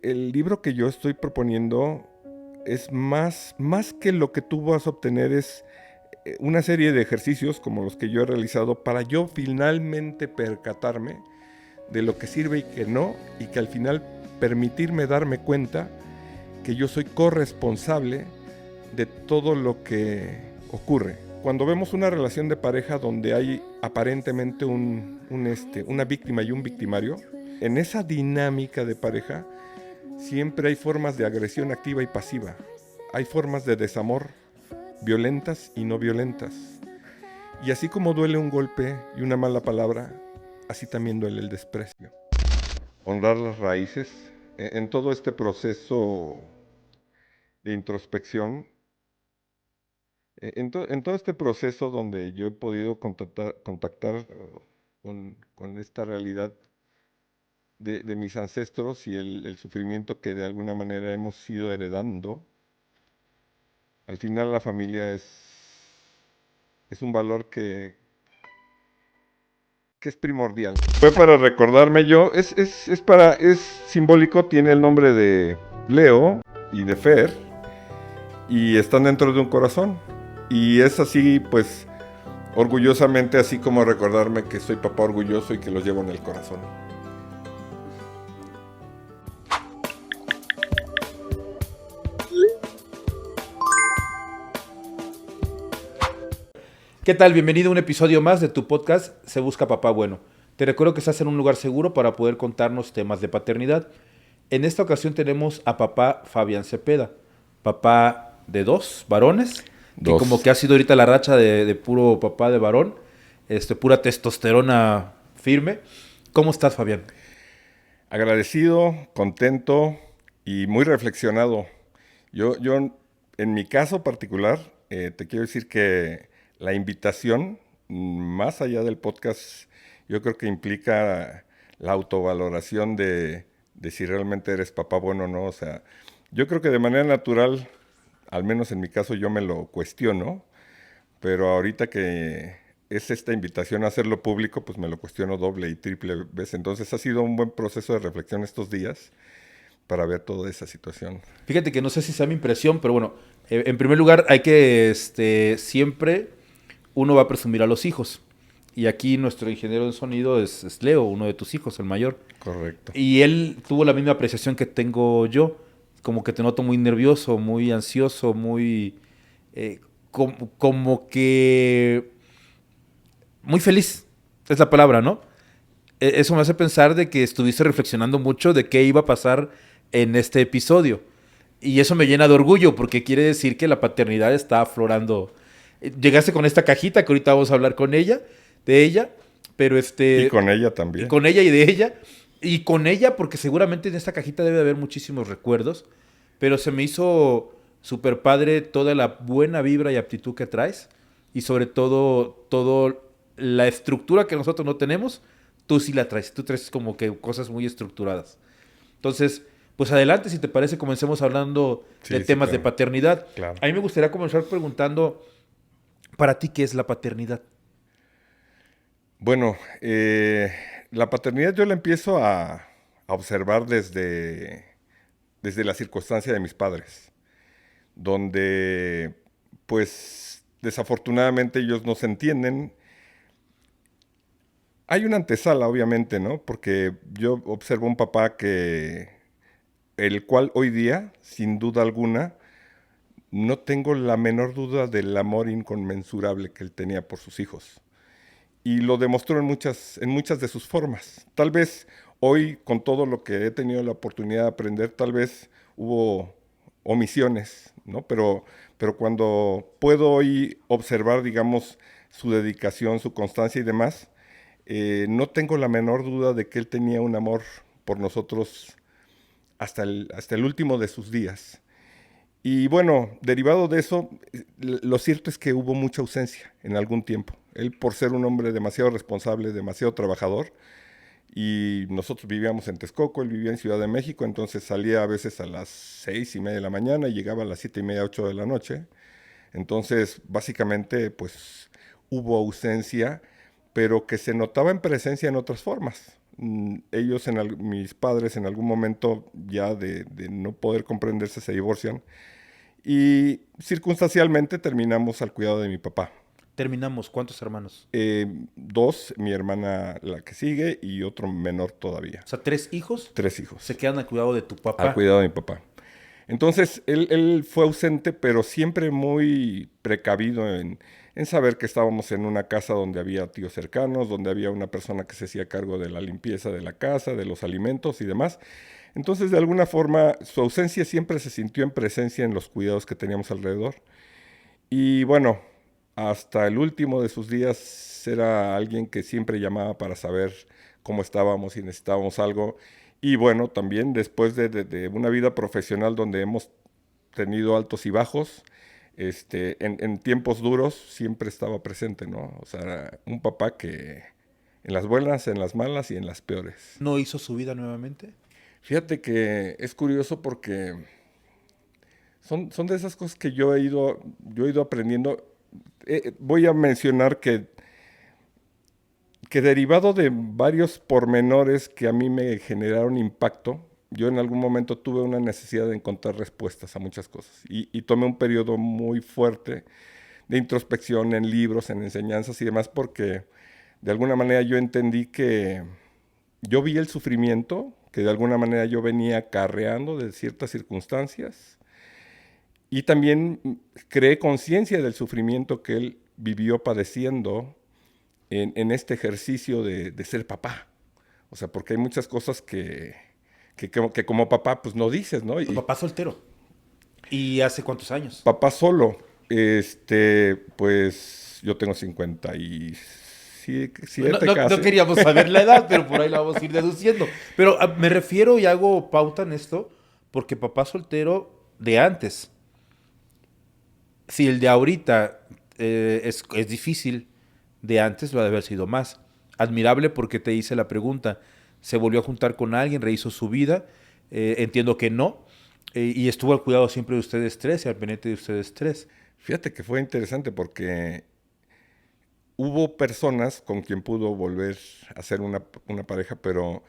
El libro que yo estoy proponiendo es más que lo que tú vas a obtener, es una serie de ejercicios como los que yo he realizado para yo finalmente percatarme de lo que sirve y que no, y que al final permitirme darme cuenta que yo soy corresponsable de todo lo que ocurre. Cuando vemos una relación de pareja donde hay aparentemente una víctima y un victimario, en esa dinámica de pareja siempre hay formas de agresión activa y pasiva. Hay formas de desamor violentas y no violentas. Y así como duele un golpe y una mala palabra, así también duele el desprecio. Honrar las raíces. En todo este proceso de introspección, en todo este proceso donde yo he podido contactar con esta realidad de mis ancestros y el sufrimiento que de alguna manera hemos ido heredando, al final la familia es un valor que es primordial. Fue para recordarme yo, es simbólico, tiene el nombre de Leo y de Fer, y están dentro de un corazón. Y es así, pues, orgullosamente, así como recordarme que soy papá orgulloso y que los llevo en el corazón. ¿Qué tal? Bienvenido a un episodio más de tu podcast Se Busca Papá Bueno. Te recuerdo que estás en un lugar seguro para poder contarnos temas de paternidad. En esta ocasión tenemos a papá Fabián Cepeda, papá de dos varones, que como que ha sido ahorita la racha de puro papá de varón, pura testosterona firme. ¿Cómo estás, Fabián? Agradecido, contento y muy reflexionado. Yo en mi caso particular, te quiero decir que la invitación, más allá del podcast, yo creo que implica la autovaloración de si realmente eres papá bueno o no. O sea, yo creo que de manera natural, al menos en mi caso, yo me lo cuestiono, pero ahorita que es esta invitación a hacerlo público, pues me lo cuestiono doble y triple vez. Entonces ha sido un buen proceso de reflexión estos días para ver toda esa situación. Fíjate que no sé si sea mi impresión, pero bueno, en primer lugar hay que siempre uno va a presumir a los hijos. Y aquí nuestro ingeniero de sonido es Leo, uno de tus hijos, el mayor. Correcto. Y él tuvo la misma apreciación que tengo yo. Como que te noto muy nervioso, muy ansioso, muy... como que... Muy feliz, es la palabra, ¿no? Eso me hace pensar de que estuviste reflexionando mucho de qué iba a pasar en este episodio. Y eso me llena de orgullo porque quiere decir que la paternidad está aflorando. Llegaste con esta cajita que ahorita vamos a hablar con ella, de ella, pero Y con ella y también. con ella y de ella, y con ella porque seguramente en esta cajita debe de haber muchísimos recuerdos, pero se me hizo súper padre toda la buena vibra y aptitud que traes y sobre todo la estructura que nosotros no tenemos, tú sí la traes, tú traes como que cosas muy estructuradas. Entonces, pues adelante, si te parece, comencemos hablando de Sí, sí, temas de claro. paternidad. Claro. A mí me gustaría comenzar preguntando, para ti, ¿qué es la paternidad? Bueno, la paternidad yo la empiezo a observar desde la circunstancia de mis padres, donde pues desafortunadamente ellos no se entienden. Hay una antesala, obviamente, ¿no? Porque yo observo un papá el cual hoy día, sin duda alguna, no tengo la menor duda del amor inconmensurable que él tenía por sus hijos. Y lo demostró en muchas de sus formas. Tal vez hoy, con todo lo que he tenido la oportunidad de aprender, tal vez hubo omisiones, ¿no? Pero cuando puedo hoy observar, digamos, su dedicación, su constancia y demás, no tengo la menor duda de que él tenía un amor por nosotros hasta el último de sus días. Y bueno, derivado de eso, lo cierto es que hubo mucha ausencia en algún tiempo. Él, por ser un hombre demasiado responsable, demasiado trabajador, y nosotros vivíamos en Texcoco, él vivía en Ciudad de México, entonces salía a veces a las 6:30 de la mañana y llegaba a las 7:30, 8 de la noche. Entonces, básicamente, pues hubo ausencia, pero que se notaba en presencia en otras formas. Ellos, mis padres, en algún momento ya de no poder comprenderse, se divorcian. Y circunstancialmente terminamos al cuidado de mi papá. Terminamos. ¿Cuántos hermanos? Dos, mi hermana la que sigue y otro menor todavía. O sea, 3 hijos Tres hijos. se quedan al cuidado de tu Al papá. cuidado de mi papá. Entonces, él fue ausente, pero siempre muy precavido en saber que estábamos en una casa donde había tíos cercanos, donde había una persona que se hacía cargo de la limpieza de la casa, de los alimentos y demás. Entonces, de alguna forma, su ausencia siempre se sintió en presencia en los cuidados que teníamos alrededor. Y bueno, hasta el último de sus días era alguien que siempre llamaba para saber cómo estábamos, si necesitábamos algo. Y bueno, también después de una vida profesional donde hemos tenido altos y bajos, en tiempos duros siempre estaba presente, ¿no? O sea, era un papá que en las buenas, en las malas y en las peores. ¿No hizo su vida nuevamente? Fíjate que es curioso porque son de esas cosas que yo he ido aprendiendo. Voy a mencionar que derivado de varios pormenores que a mí me generaron impacto, yo en algún momento tuve una necesidad de encontrar respuestas a muchas cosas y tomé un periodo muy fuerte de introspección en libros, en enseñanzas y demás, porque de alguna manera yo entendí que yo vi el sufrimiento que de alguna manera yo venía acarreando de ciertas circunstancias y también creé conciencia del sufrimiento que él vivió padeciendo en este ejercicio de ser papá. O sea, porque hay muchas cosas que como papá pues no dices, ¿no? Tu Y papá soltero. ¿Y hace cuántos años? papá solo, pues yo tengo 57 No casi. queríamos saber la edad, pero por ahí la vamos a ir deduciendo. Pero me refiero y hago pauta en esto, porque papá soltero de antes, si el de ahorita es difícil, de antes lo ha de haber sido más. Admirable porque te hice la pregunta. ¿Se volvió a juntar con alguien? ¿Rehizo su vida? Entiendo que no. Y estuvo al cuidado siempre de ustedes tres y al pendiente de ustedes tres. Fíjate que fue interesante porque hubo personas con quien pudo volver a ser una pareja, pero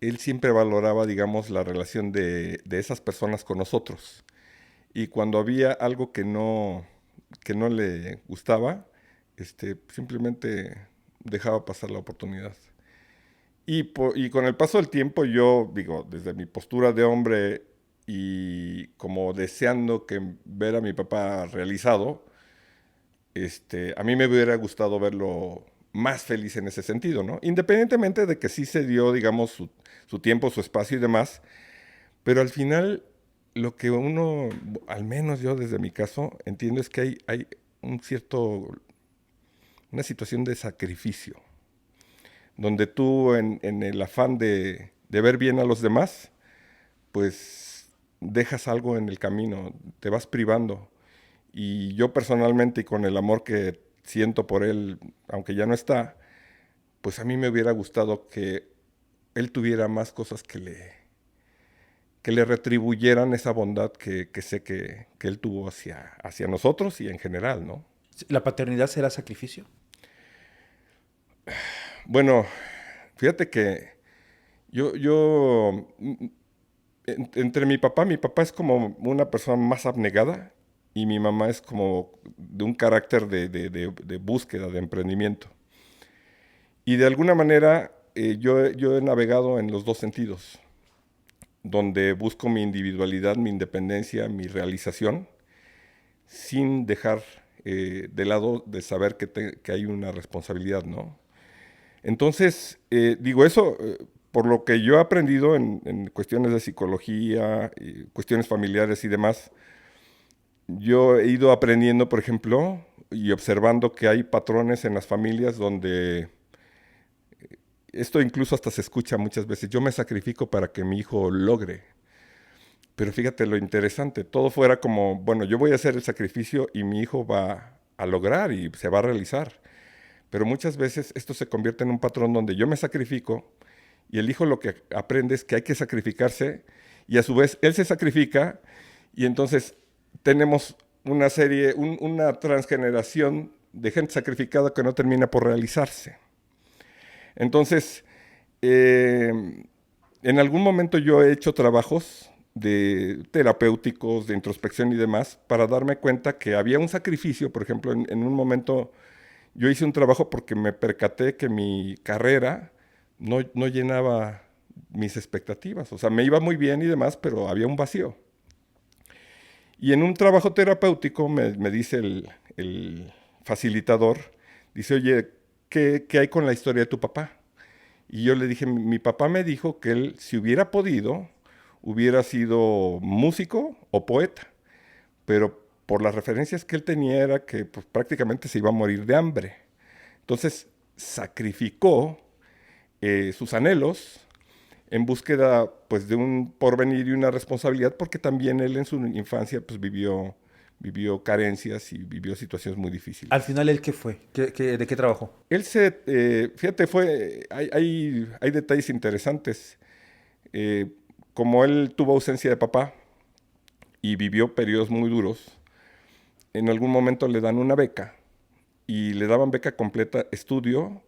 él siempre valoraba, digamos, la relación de esas personas con nosotros. Y cuando había algo que no le gustaba, simplemente dejaba pasar la oportunidad. Y con el paso del tiempo yo, digo, desde mi postura de hombre y como deseando que ver a mi papá realizado, a mí me hubiera gustado verlo más feliz en ese sentido, ¿no? Independientemente de que sí se dio, digamos, su tiempo, su espacio y demás, pero al final lo que uno, al menos yo desde mi caso, entiendo es que hay un una situación de sacrificio, donde tú en el afán de ver bien a los demás, pues dejas algo en el camino, te vas privando. Y yo personalmente y con el amor que siento por él, aunque ya no está, pues a mí me hubiera gustado que él tuviera más cosas que le retribuyeran esa bondad que sé que él tuvo hacia nosotros y en general, ¿no? ¿La paternidad será sacrificio? Bueno, fíjate que entre mi papá es como una persona más abnegada y mi mamá es como de un carácter de búsqueda, de emprendimiento. Y de alguna manera yo he navegado en los dos sentidos, donde busco mi individualidad, mi independencia, mi realización, sin dejar de lado de saber que hay una responsabilidad, ¿no? Entonces, digo eso, por lo que yo he aprendido en cuestiones de psicología, cuestiones familiares y demás, yo he ido aprendiendo, por ejemplo, y observando que hay patrones en las familias donde esto incluso hasta se escucha muchas veces, yo me sacrifico para que mi hijo logre. Pero fíjate lo interesante, todo fuera como, bueno, yo voy a hacer el sacrificio y mi hijo va a lograr y se va a realizar. Pero muchas veces esto se convierte en un patrón donde yo me sacrifico y el hijo lo que aprende es que hay que sacrificarse y a su vez él se sacrifica y entonces tenemos una transgeneración de gente sacrificada que no termina por realizarse. Entonces, Eh, en algún momento yo he hecho trabajos de terapéuticos, de introspección y demás, para darme cuenta que había un sacrificio. Por ejemplo, en un momento yo hice un trabajo porque me percaté que mi carrera no llenaba mis expectativas. O sea, me iba muy bien y demás, pero había un vacío. Y en un trabajo terapéutico me dice el facilitador, dice, oye, ¿qué hay con la historia de tu papá? Y yo le dije, mi papá me dijo que él, si hubiera podido, hubiera sido músico o poeta, pero por las referencias que él tenía era que pues, prácticamente se iba a morir de hambre. Entonces sacrificó sus anhelos en búsqueda pues de un porvenir y una responsabilidad, porque también él en su infancia pues vivió carencias y vivió situaciones muy Al difíciles. final, ¿él qué fue? ¿De qué trabajó? Fíjate, hay detalles interesantes. Eh, Como él tuvo ausencia de papá y vivió periodos muy duros, en algún momento le dan una beca y le daban beca completa, estudio,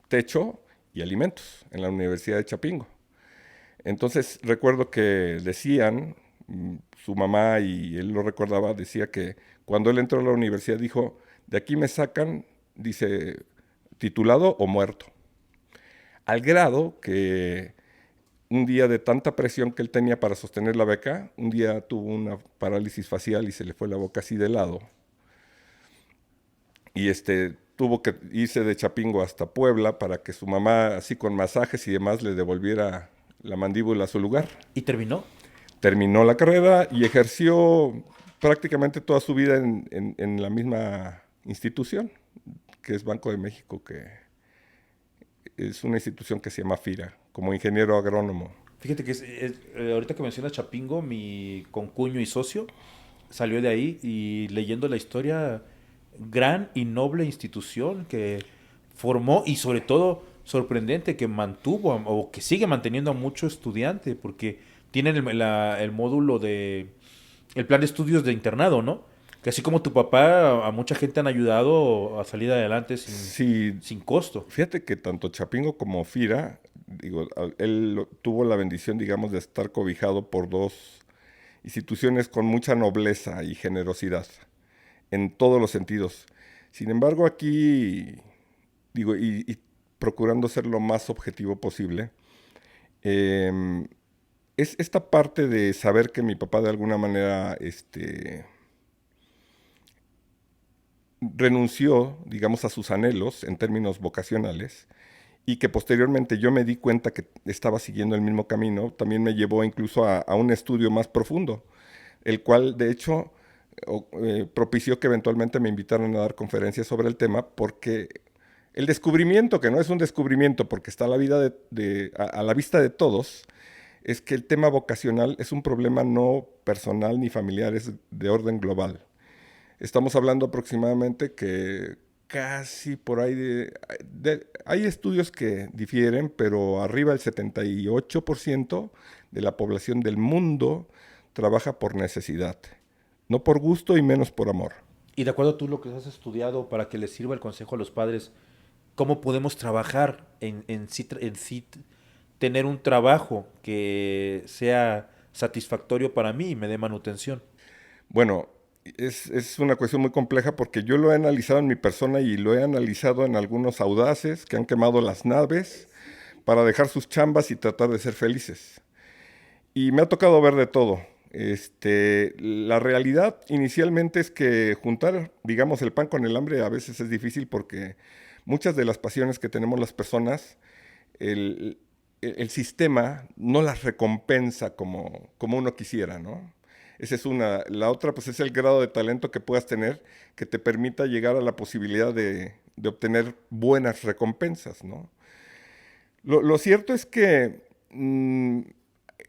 techo y alimentos en la Universidad de Chapingo. Entonces recuerdo que decían, su mamá y él lo recordaba, decía que cuando él entró a la universidad dijo, de aquí me sacan, dice, titulado o muerto. Al grado que un día de tanta presión que él tenía para sostener la beca, un día tuvo una parálisis facial y se le fue la boca así de lado. Y tuvo que irse de Chapingo hasta Puebla para que su mamá, así con masajes y demás, le devolviera la mandíbula a su lugar. ¿Y terminó? Terminó la carrera y ejerció prácticamente toda su vida en la misma institución, que es Banco de México, que es una institución que se llama FIRA, como ingeniero agrónomo. Fíjate que ahorita que mencionas Chapingo, mi concuño y socio salió de ahí y leyendo la historia, gran y noble institución que formó y sobre todo sorprendente que mantuvo o que sigue manteniendo a mucho estudiante porque tienen el módulo el plan de estudios de internado, ¿no? Que así como tu papá, a mucha gente han ayudado a salir adelante Sí, sin costo. fíjate que tanto Chapingo como Fira, digo, él tuvo la bendición, digamos, de estar cobijado por dos instituciones con mucha nobleza y generosidad, en todos los sentidos. Sin embargo, aquí, digo, y procurando ser lo más objetivo posible, em, es esta parte de saber que mi papá de alguna manera, renunció, digamos, a sus anhelos en términos vocacionales y que posteriormente yo me di cuenta que estaba siguiendo el mismo camino, también me llevó incluso a un estudio más profundo, el cual de hecho propició que eventualmente me invitaran a dar conferencias sobre el tema, porque el descubrimiento, que no es un descubrimiento porque está a la, a la vista de todos, es que el tema vocacional es un problema no personal ni familiar, es de orden global. Estamos hablando aproximadamente que casi por ahí hay estudios que difieren, pero arriba del 78% de la población del mundo trabaja por necesidad, no por gusto y menos por amor. Y de acuerdo a tú lo que has estudiado para que les sirva el consejo a los padres, ¿cómo podemos trabajar en sí tener un trabajo que sea satisfactorio para mí y me dé manutención? Bueno, es una cuestión muy compleja porque yo lo he analizado en mi persona y lo he analizado en algunos audaces que han quemado las naves para dejar sus chambas y tratar de ser felices. Y me ha tocado ver de todo. La realidad inicialmente es que juntar, digamos, el pan con el hambre a veces es difícil porque muchas de las pasiones que tenemos las personas, el, el sistema no las recompensa como uno quisiera, ¿no? Esa es una. La otra, pues, es el grado de talento que puedas tener que te permita llegar a la posibilidad de obtener buenas recompensas, ¿no? Lo cierto es que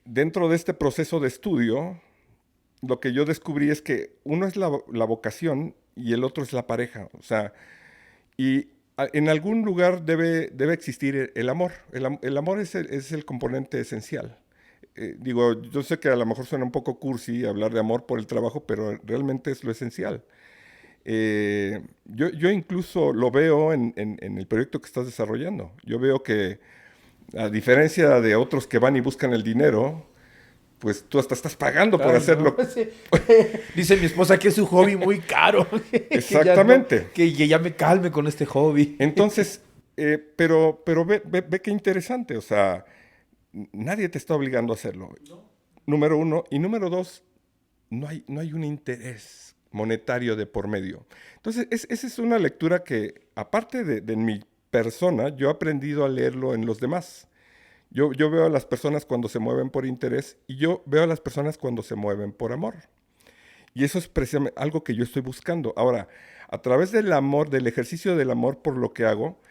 dentro de este proceso de estudio, lo que yo descubrí es que uno es la vocación y el otro es la pareja. O sea, y en algún lugar debe existir el amor. El amor es el componente esencial. Digo, yo sé que a lo mejor suena un poco cursi hablar de amor por el trabajo, pero realmente es lo esencial. Yo incluso lo veo en el proyecto que estás desarrollando. Yo veo que, a diferencia de otros que van y buscan el dinero, pues tú hasta estás pagando por Ay, no. hacerlo. Sí. Dice mi esposa que es un hobby muy caro. Que ya no, Exactamente. que ya me calme con este hobby. Entonces, pero ve qué interesante. O sea, nadie te está obligando a hacerlo. Número uno. Y número dos, no hay un interés monetario de por medio. Entonces, esa es una lectura que, aparte de mi persona, yo he aprendido a leerlo en los demás. Yo veo a las personas cuando se mueven por interés y yo veo a las personas cuando se mueven por amor. Y eso es precisamente algo que yo estoy buscando. Ahora, a través del amor, del ejercicio del amor por lo que hago,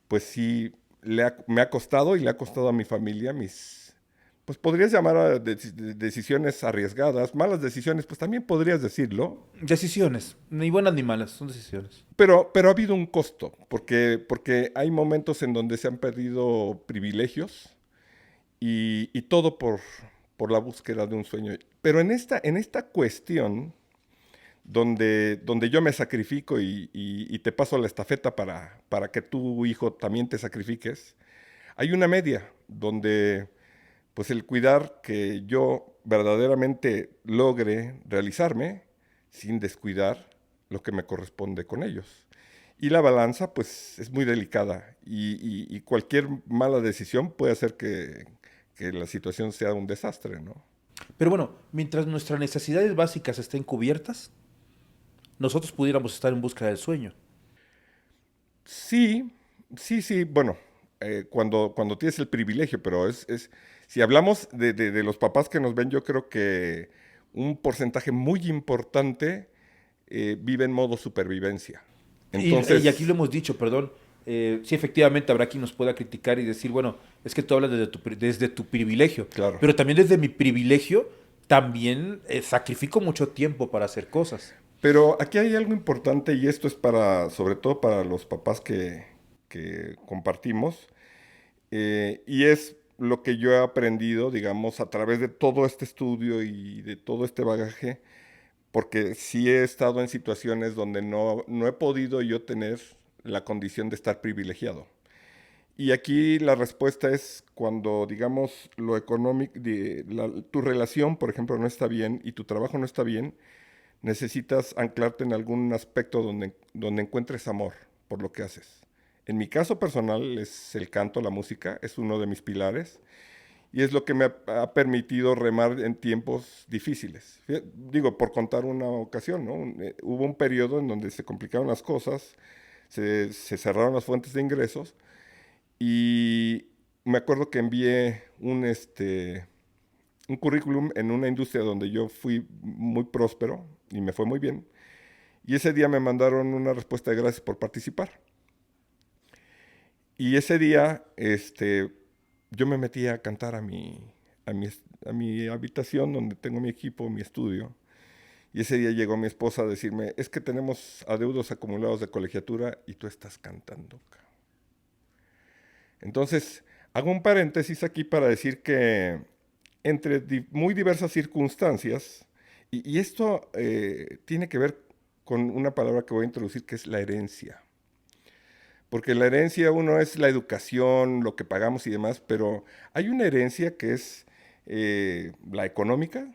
pues sí, me ha costado y le ha costado a mi familia pues podrías llamar a decisiones arriesgadas, malas decisiones, pues también podrías decirlo, Decisiones. Ni buenas ni malas, son decisiones. pero ha habido un costo, porque hay momentos en donde se han perdido privilegios y todo por la búsqueda de un sueño. Pero en esta cuestión, donde yo me sacrifico y te paso la estafeta para que tu hijo también te sacrifiques, hay una media donde pues el cuidar que yo verdaderamente logre realizarme sin descuidar lo que me corresponde con ellos. Y la balanza pues es muy delicada y cualquier mala decisión puede hacer que la situación sea un desastre, ¿no? Pero bueno, mientras nuestras necesidades básicas estén cubiertas, nosotros pudiéramos estar en busca del sueño. Sí, sí, bueno, cuando tienes el privilegio, pero si hablamos de los papás que nos ven, yo creo que un porcentaje muy importante vive en modo supervivencia. Y aquí lo Entonces, hemos dicho, perdón. Sí, efectivamente habrá quien nos pueda criticar y decir, bueno, es que tú hablas desde tu privilegio. claro. Pero también desde mi privilegio, también sacrifico mucho tiempo para hacer cosas. Pero aquí hay algo importante y esto es sobre todo para los papás que compartimos, y es lo que yo he aprendido, digamos, a través de todo este estudio y de todo este bagaje, porque sí he estado en situaciones donde no he podido yo tener la condición de estar privilegiado. Y aquí la respuesta es cuando, digamos, lo económico, tu relación, por ejemplo, no está bien y tu trabajo no está bien, necesitas anclarte en algún aspecto donde encuentres amor por lo que haces. En mi caso personal es el canto, la música, es uno de mis pilares y es lo que me ha permitido remar en tiempos difíciles. Digo, por contar una ocasión, ¿no? Hubo un periodo en donde se complicaron las cosas, se cerraron las fuentes de ingresos y me acuerdo que envié un currículum en una industria donde yo fui muy próspero y me fue muy bien. Y ese día me mandaron una respuesta de gracias por participar. Y ese día, yo me metí a cantar a mi habitación donde tengo mi equipo, mi estudio. Y ese día llegó mi esposa a decirme, es que tenemos adeudos acumulados de colegiatura y tú estás cantando. Entonces, hago un paréntesis aquí para decir que entre muy diversas circunstancias, y esto tiene que ver con una palabra que voy a introducir que es la herencia. Porque la herencia, uno es la educación, lo que pagamos y demás, pero hay una herencia que es la económica,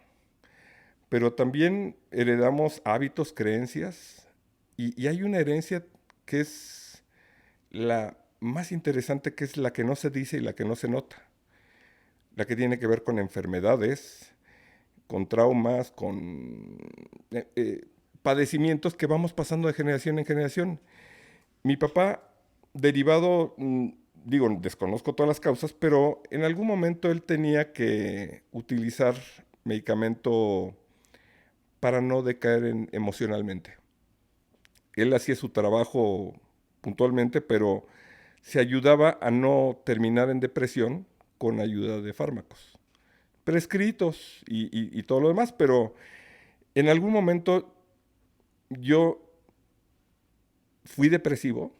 pero también heredamos hábitos, creencias, y hay una herencia que es la más interesante, que es la que no se dice y la que no se nota, la que tiene que ver con enfermedades, con traumas, con padecimientos que vamos pasando de generación en generación. Mi papá, derivado, digo, desconozco todas las causas, pero en algún momento él tenía que utilizar medicamento para no decaer emocionalmente. Él hacía su trabajo puntualmente, pero se ayudaba a no terminar en depresión con ayuda de fármacos prescritos y todo lo demás, pero en algún momento yo fui depresivo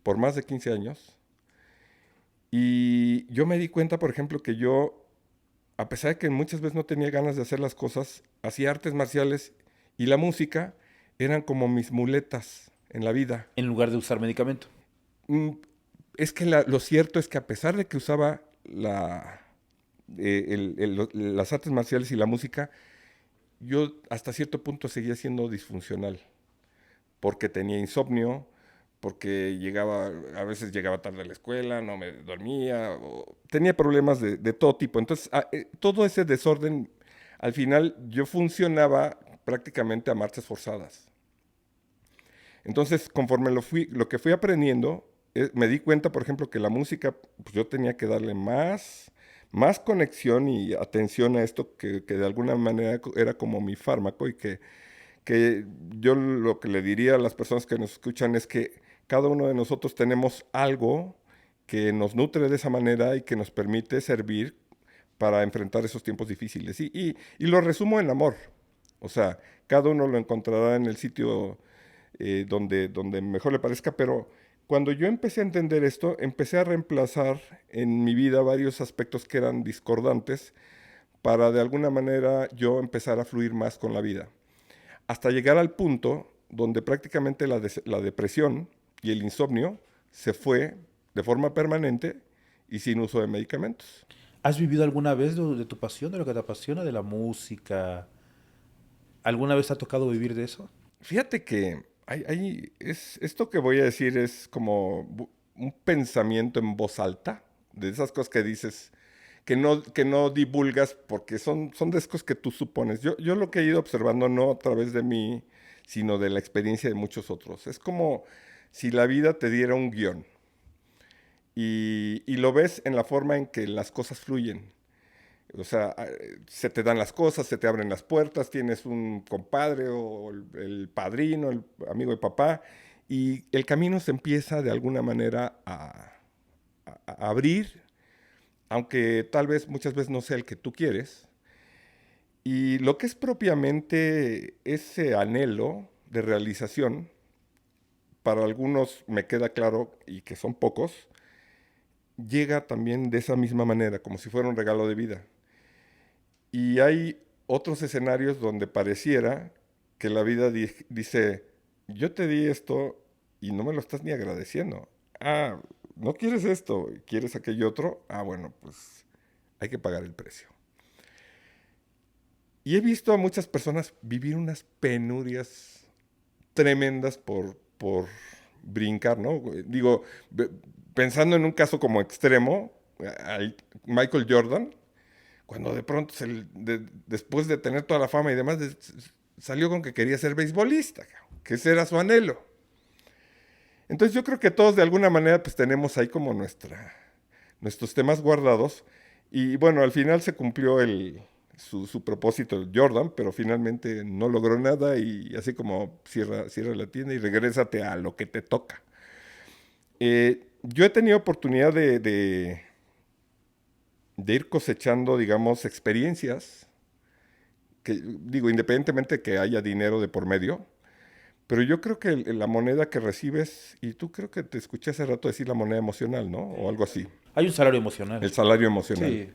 por más de 15 años y yo me di cuenta, por ejemplo, que yo, a pesar de que muchas veces no tenía ganas de hacer las cosas, hacía artes marciales y la música eran como mis muletas en la vida. En lugar de usar medicamento. Mm, Es que lo cierto es que a pesar de que usaba las artes marciales y la música, yo hasta cierto punto seguía siendo disfuncional, porque tenía insomnio, porque a veces llegaba tarde a la escuela, no me dormía, tenía problemas de todo tipo. Entonces, todo ese desorden, al final yo funcionaba prácticamente a marchas forzadas. Entonces, conforme lo que fui aprendiendo, me di cuenta, por ejemplo, que la música, pues yo tenía que darle más conexión y atención a esto que de alguna manera era como mi fármaco y que yo lo que le diría a las personas que nos escuchan es que cada uno de nosotros tenemos algo que nos nutre de esa manera y que nos permite servir para enfrentar esos tiempos difíciles. Y lo resumo en amor. O sea, cada uno lo encontrará en el sitio donde mejor le parezca, pero cuando yo empecé a entender esto, empecé a reemplazar en mi vida varios aspectos que eran discordantes para de alguna manera yo empezar a fluir más con la vida. Hasta llegar al punto donde prácticamente la depresión y el insomnio se fue de forma permanente y sin uso de medicamentos. ¿Has vivido alguna vez de tu pasión, de lo que te apasiona, de la música? ¿Alguna vez te ha tocado vivir de eso? Fíjate que esto que voy a decir es como un pensamiento en voz alta, de esas cosas que dices, que no divulgas porque son de esas cosas que tú supones. Yo lo que he ido observando no a través de mí, sino de la experiencia de muchos otros. Es como si la vida te diera un guión y lo ves en la forma en que las cosas fluyen. O sea, se te dan las cosas, se te abren las puertas, tienes un compadre o el padrino, el amigo de papá, y el camino se empieza de alguna manera a abrir, aunque tal vez muchas veces no sea el que tú quieres. Y lo que es propiamente ese anhelo de realización, para algunos me queda claro, y que son pocos, llega también de esa misma manera, como si fuera un regalo de vida. Y hay otros escenarios donde pareciera que la vida dice, yo te di esto y no me lo estás ni agradeciendo. Ah, ¿no quieres esto? ¿Quieres aquello otro? Ah, bueno, pues hay que pagar el precio. Y he visto a muchas personas vivir unas penurias tremendas por brincar, ¿no? Digo, pensando en un caso como extremo, Michael Jordan, cuando de pronto, después de tener toda la fama y demás, salió con que quería ser beisbolista, que ese era su anhelo. Entonces yo creo que todos de alguna manera pues tenemos ahí como nuestros temas guardados. Y bueno, al final se cumplió su propósito Jordan, pero finalmente no logró nada y así como cierra la tienda y regrésate a lo que te toca. Yo he tenido oportunidad de ir cosechando, digamos, experiencias, que digo, independientemente de que haya dinero de por medio, pero yo creo que la moneda que recibes, y tú creo que te escuché hace rato decir la moneda emocional, ¿no? O algo así, Hay un salario emocional. el salario emocional. Sí.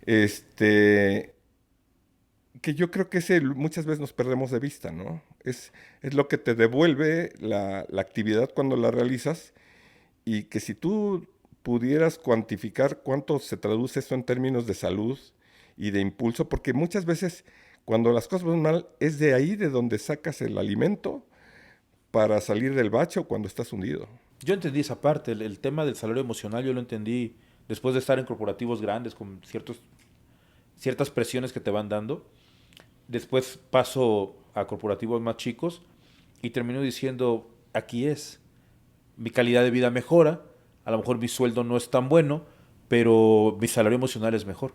Este, que yo creo que ese muchas veces nos perdemos de vista, ¿no? Es lo que te devuelve la actividad cuando la realizas y que si tú pudieras cuantificar cuánto se traduce eso en términos de salud y de impulso, porque muchas veces cuando las cosas van mal es de ahí de donde sacas el alimento para salir del bache o cuando estás hundido. Yo entendí esa parte, el tema del salario emocional, yo lo entendí después de estar en corporativos grandes con ciertas presiones que te van dando. Después paso a corporativos más chicos y termino diciendo, aquí es, mi calidad de vida mejora, a lo mejor mi sueldo no es tan bueno, pero mi salario emocional es mejor.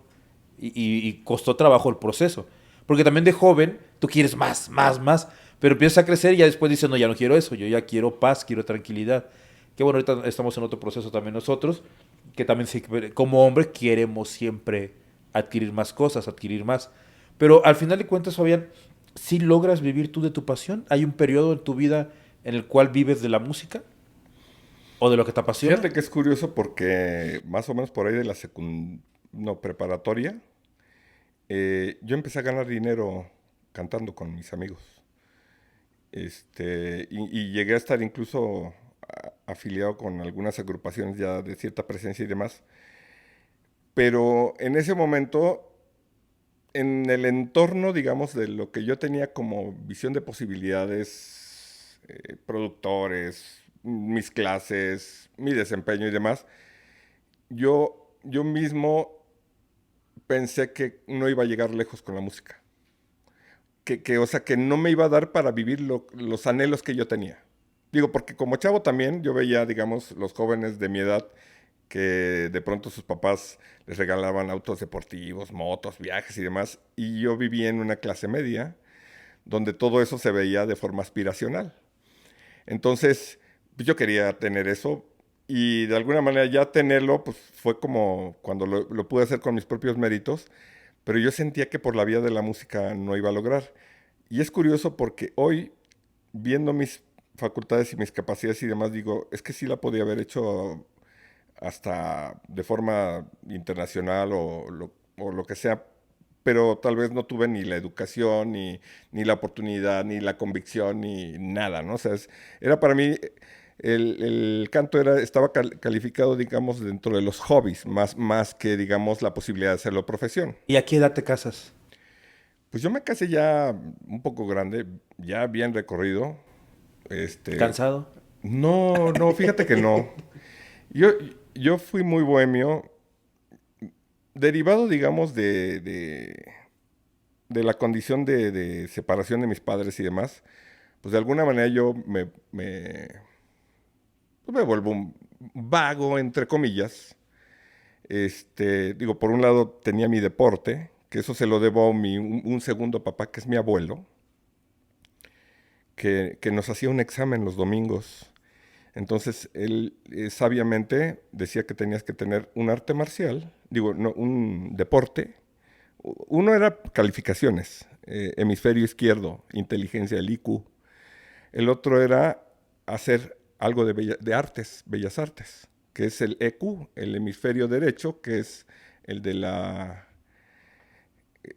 Y costó trabajo el proceso. Porque también de joven tú quieres más, más, más, pero empiezas a crecer y ya después dices, no, ya no quiero eso, yo ya quiero paz, quiero tranquilidad. Que bueno, ahorita estamos en otro proceso también nosotros, que también como hombre queremos siempre adquirir más cosas, adquirir más. Pero al final de cuentas, Fabián, ¿sí logras vivir tú de tu pasión? ¿Hay un periodo en tu vida en el cual vives de la música o de lo que te apasiona? Fíjate que es curioso porque más o menos por ahí de la no, preparatoria, yo empecé a ganar dinero cantando con mis amigos. y llegué a estar incluso afiliado con algunas agrupaciones ya de cierta presencia y demás. Pero en ese momento, en el entorno, digamos, de lo que yo tenía como visión de posibilidades, productores, mis clases, mi desempeño y demás, yo mismo pensé que no iba a llegar lejos con la música. O sea, que no me iba a dar para vivir los anhelos que yo tenía. Digo, porque como chavo también yo veía, digamos, los jóvenes de mi edad que de pronto sus papás les regalaban autos deportivos, motos, viajes y demás, y yo vivía en una clase media donde todo eso se veía de forma aspiracional. Entonces, pues yo quería tener eso y de alguna manera ya tenerlo, pues fue como cuando lo pude hacer con mis propios méritos, pero yo sentía que por la vía de la música no iba a lograr. Y es curioso porque hoy, viendo mis facultades y mis capacidades y demás, digo, es que sí la podía haber hecho hasta de forma internacional o lo que sea, pero tal vez no tuve ni la educación, ni la oportunidad, ni la convicción, ni nada, ¿no? O sea, era para mí, el canto estaba calificado, digamos, dentro de los hobbies, más que, digamos, la posibilidad de hacerlo profesión. ¿Y a qué edad te casas? Pues yo me casé ya un poco grande, ya bien recorrido. Este, ¿Cansado? no, no, fíjate que no. Yo, yo fui muy bohemio, derivado, digamos, de la condición de separación de mis padres y demás. Pues de alguna manera yo pues me vuelvo un vago, entre comillas. Digo, por un lado tenía mi deporte, que eso se lo debo a un segundo papá, que es mi abuelo, que nos hacía un examen los domingos. Entonces, él sabiamente decía que tenías que tener un arte marcial, digo, no, un deporte. Uno era calificaciones, hemisferio izquierdo, inteligencia, el IQ. El otro era hacer algo de artes, bellas artes, que es el EQ, el hemisferio derecho, que es el de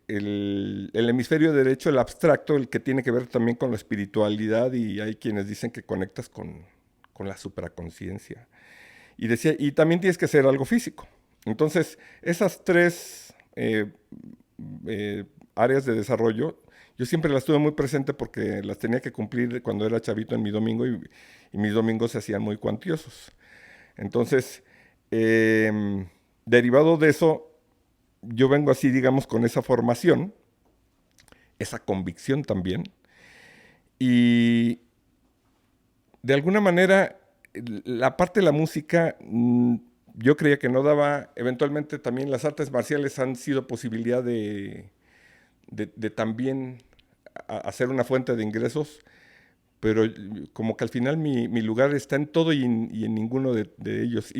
el hemisferio derecho, el abstracto, el que tiene que ver también con la espiritualidad, y hay quienes dicen que conectas con la supraconciencia. Y decía, y también tienes que hacer algo físico. Entonces, esas tres áreas de desarrollo, yo siempre las tuve muy presente porque las tenía que cumplir cuando era chavito en mi domingo y mis domingos se hacían muy cuantiosos. Entonces, derivado de eso, yo vengo así, digamos, con esa formación, esa convicción también, y de alguna manera la parte de la música yo creía que no daba, eventualmente también las artes marciales han sido posibilidad de también hacer una fuente de ingresos, pero como que al final mi lugar está en todo y en ninguno de ellos.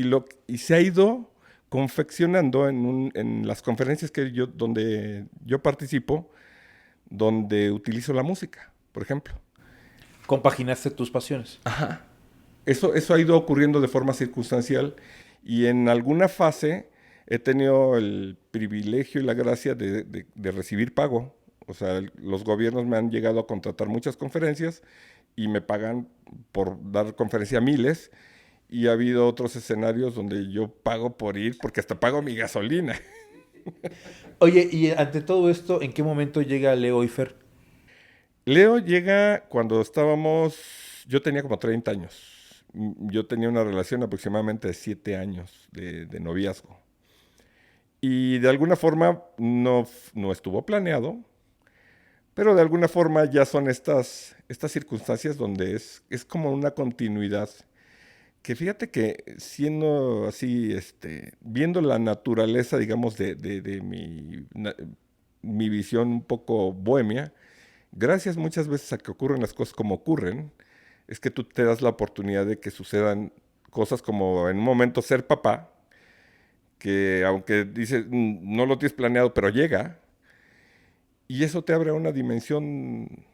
Y se ha ido confeccionando en las conferencias donde yo participo, donde utilizo la música, por ejemplo. Compaginaste tus pasiones. Ajá. Eso ha ido ocurriendo de forma circunstancial y en alguna fase he tenido el privilegio y la gracia de recibir pago. O sea, los gobiernos me han llegado a contratar muchas conferencias y me pagan por dar conferencia a miles. Y ha habido otros escenarios donde yo pago por ir porque hasta pago mi gasolina. Oye, y ante todo esto, ¿en qué momento llega Leo y Fer? Leo llega cuando yo tenía como 30 años. Yo tenía una relación aproximadamente de 7 años de noviazgo. Y de alguna forma no estuvo planeado, pero de alguna forma ya son estas circunstancias donde es como una continuidad. Que fíjate que siendo así, viendo la naturaleza, digamos, de mi visión un poco bohemia, gracias muchas veces a que ocurren las cosas como ocurren, es que tú te das la oportunidad de que sucedan cosas como en un momento ser papá, que aunque dices no lo tienes planeado, pero llega, y eso te abre a una dimensión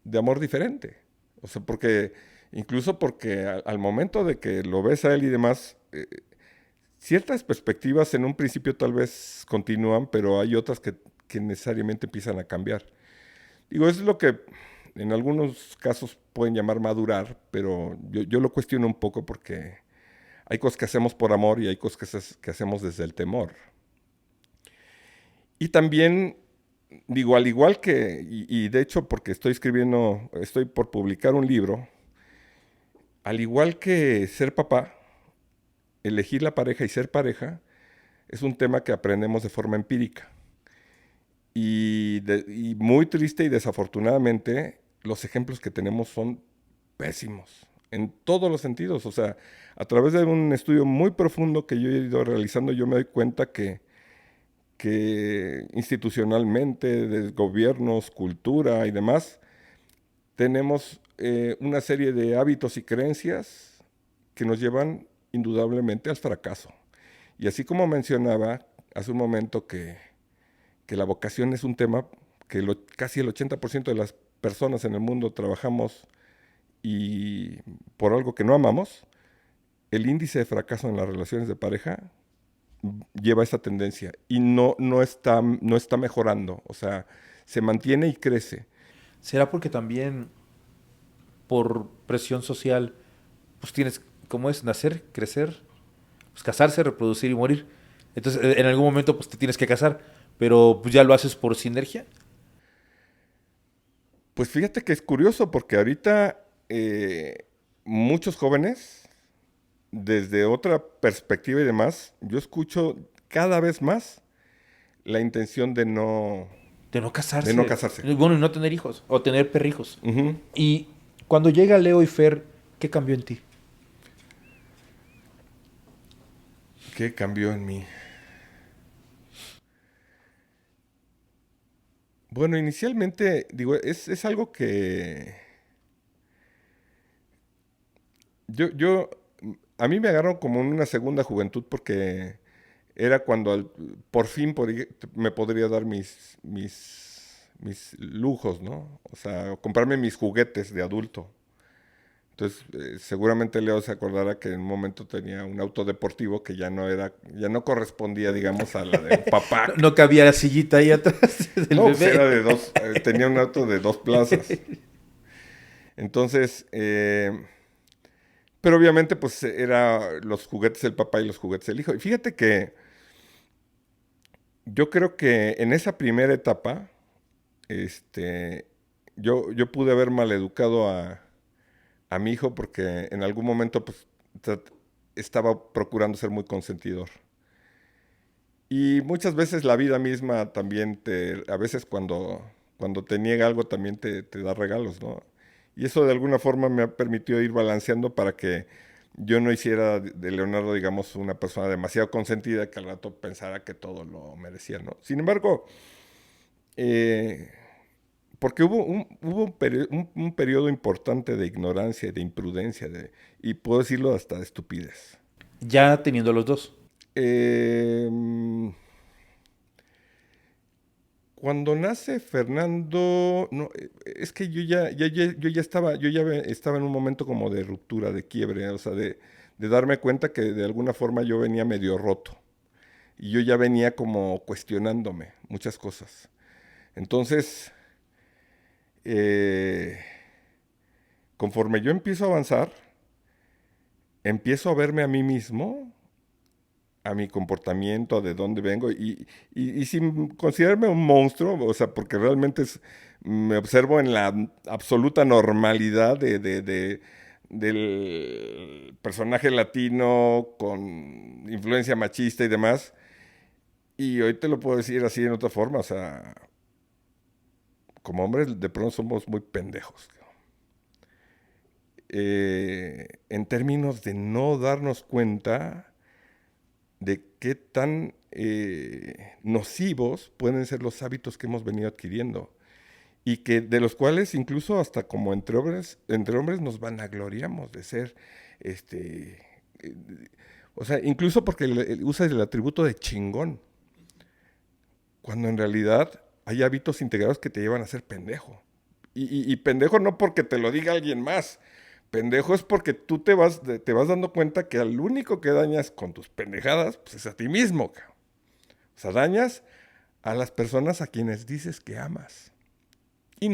de amor diferente. O sea, incluso porque al momento de que lo ves a él y demás, ciertas perspectivas en un principio tal vez continúan, pero hay otras que necesariamente empiezan a cambiar. Digo, es lo que en algunos casos pueden llamar madurar, pero yo lo cuestiono un poco porque hay cosas que hacemos por amor y hay cosas que hacemos desde el temor. Y también, digo, al igual que, y de hecho porque estoy por publicar un libro, al igual que ser papá, elegir la pareja y ser pareja es un tema que aprendemos de forma empírica. Y muy triste y desafortunadamente, los ejemplos que tenemos son pésimos en todos los sentidos. O sea, a través de un estudio muy profundo que yo he ido realizando, yo me doy cuenta que institucionalmente, de gobiernos, cultura y demás, tenemos una serie de hábitos y creencias que nos llevan indudablemente al fracaso. Y así como mencionaba hace un momento que la vocación es un tema que casi el 80% de las personas en el mundo trabajamos y por algo que no amamos, el índice de fracaso en las relaciones de pareja lleva esta tendencia y no está mejorando, o sea, se mantiene y crece. ¿Será porque también por presión social, pues tienes, ¿cómo es? Nacer, crecer, pues casarse, reproducir y morir? Entonces, en algún momento, pues te tienes que casar, pero pues ya lo haces por sinergia. Pues fíjate que es curioso porque ahorita muchos jóvenes, desde otra perspectiva y demás, yo escucho cada vez más la intención De no de no casarse. casarse. Bueno, y no tener hijos, o tener perrijos. Ujú. Y cuando llega Leo y Fer, ¿qué cambió en ti? ¿Qué cambió en mí? Bueno, inicialmente, digo, es algo que yo, a mí me agarraron como en una segunda juventud porque era cuando por fin me podría dar mis lujos, ¿no? O sea, comprarme mis juguetes de adulto. Entonces, seguramente Leo se acordará que en un momento tenía un auto deportivo que ya no correspondía, digamos, a la de un papá. No cabía la sillita ahí atrás del No, pues era bebé. tenía un auto de 2 plazas. Entonces, pero obviamente, pues era los juguetes del papá y los juguetes del hijo. Y fíjate que yo creo que en esa primera etapa, este, yo pude haber maleducado a mi hijo porque en algún momento, pues, estaba procurando ser muy consentidor. Y muchas veces la vida misma también a veces cuando te niega algo también te da regalos, ¿no? Y eso de alguna forma me ha permitido ir balanceando para que yo no hiciera de Leonardo, digamos, una persona demasiado consentida que al rato pensara que todo lo merecía, ¿no? Sin embargo, eh, porque hubo un periodo importante de ignorancia y de imprudencia, y puedo decirlo hasta de estupidez. Ya teniendo los dos. Eh, Cuando nace Fernando, no, es que yo ya estaba en un momento como de ruptura, de quiebre, o sea, de darme cuenta que de alguna forma yo venía medio roto y yo ya venía como cuestionándome muchas cosas. Entonces, eh, conforme yo empiezo a avanzar, empiezo a verme a mí mismo, a mi comportamiento, de dónde vengo, y sin considerarme un monstruo, o sea, porque realmente me observo en la absoluta normalidad del personaje latino con influencia machista y demás, y hoy te lo puedo decir así en otra forma, o sea, como hombres de pronto somos muy pendejos. En términos de no darnos cuenta de qué tan nocivos pueden ser los hábitos que hemos venido adquiriendo y que de los cuales incluso hasta como entre hombres nos vanagloriamos de ser, este, eh, o sea, incluso porque usas el atributo de chingón, cuando en realidad hay hábitos integrados que te llevan a ser pendejo. Y pendejo no porque te lo diga alguien más, pendejo es porque tú te vas dando cuenta que al único que dañas con tus pendejadas, pues es a ti mismo, cabrón. O sea, dañas a las personas a quienes dices que amas. y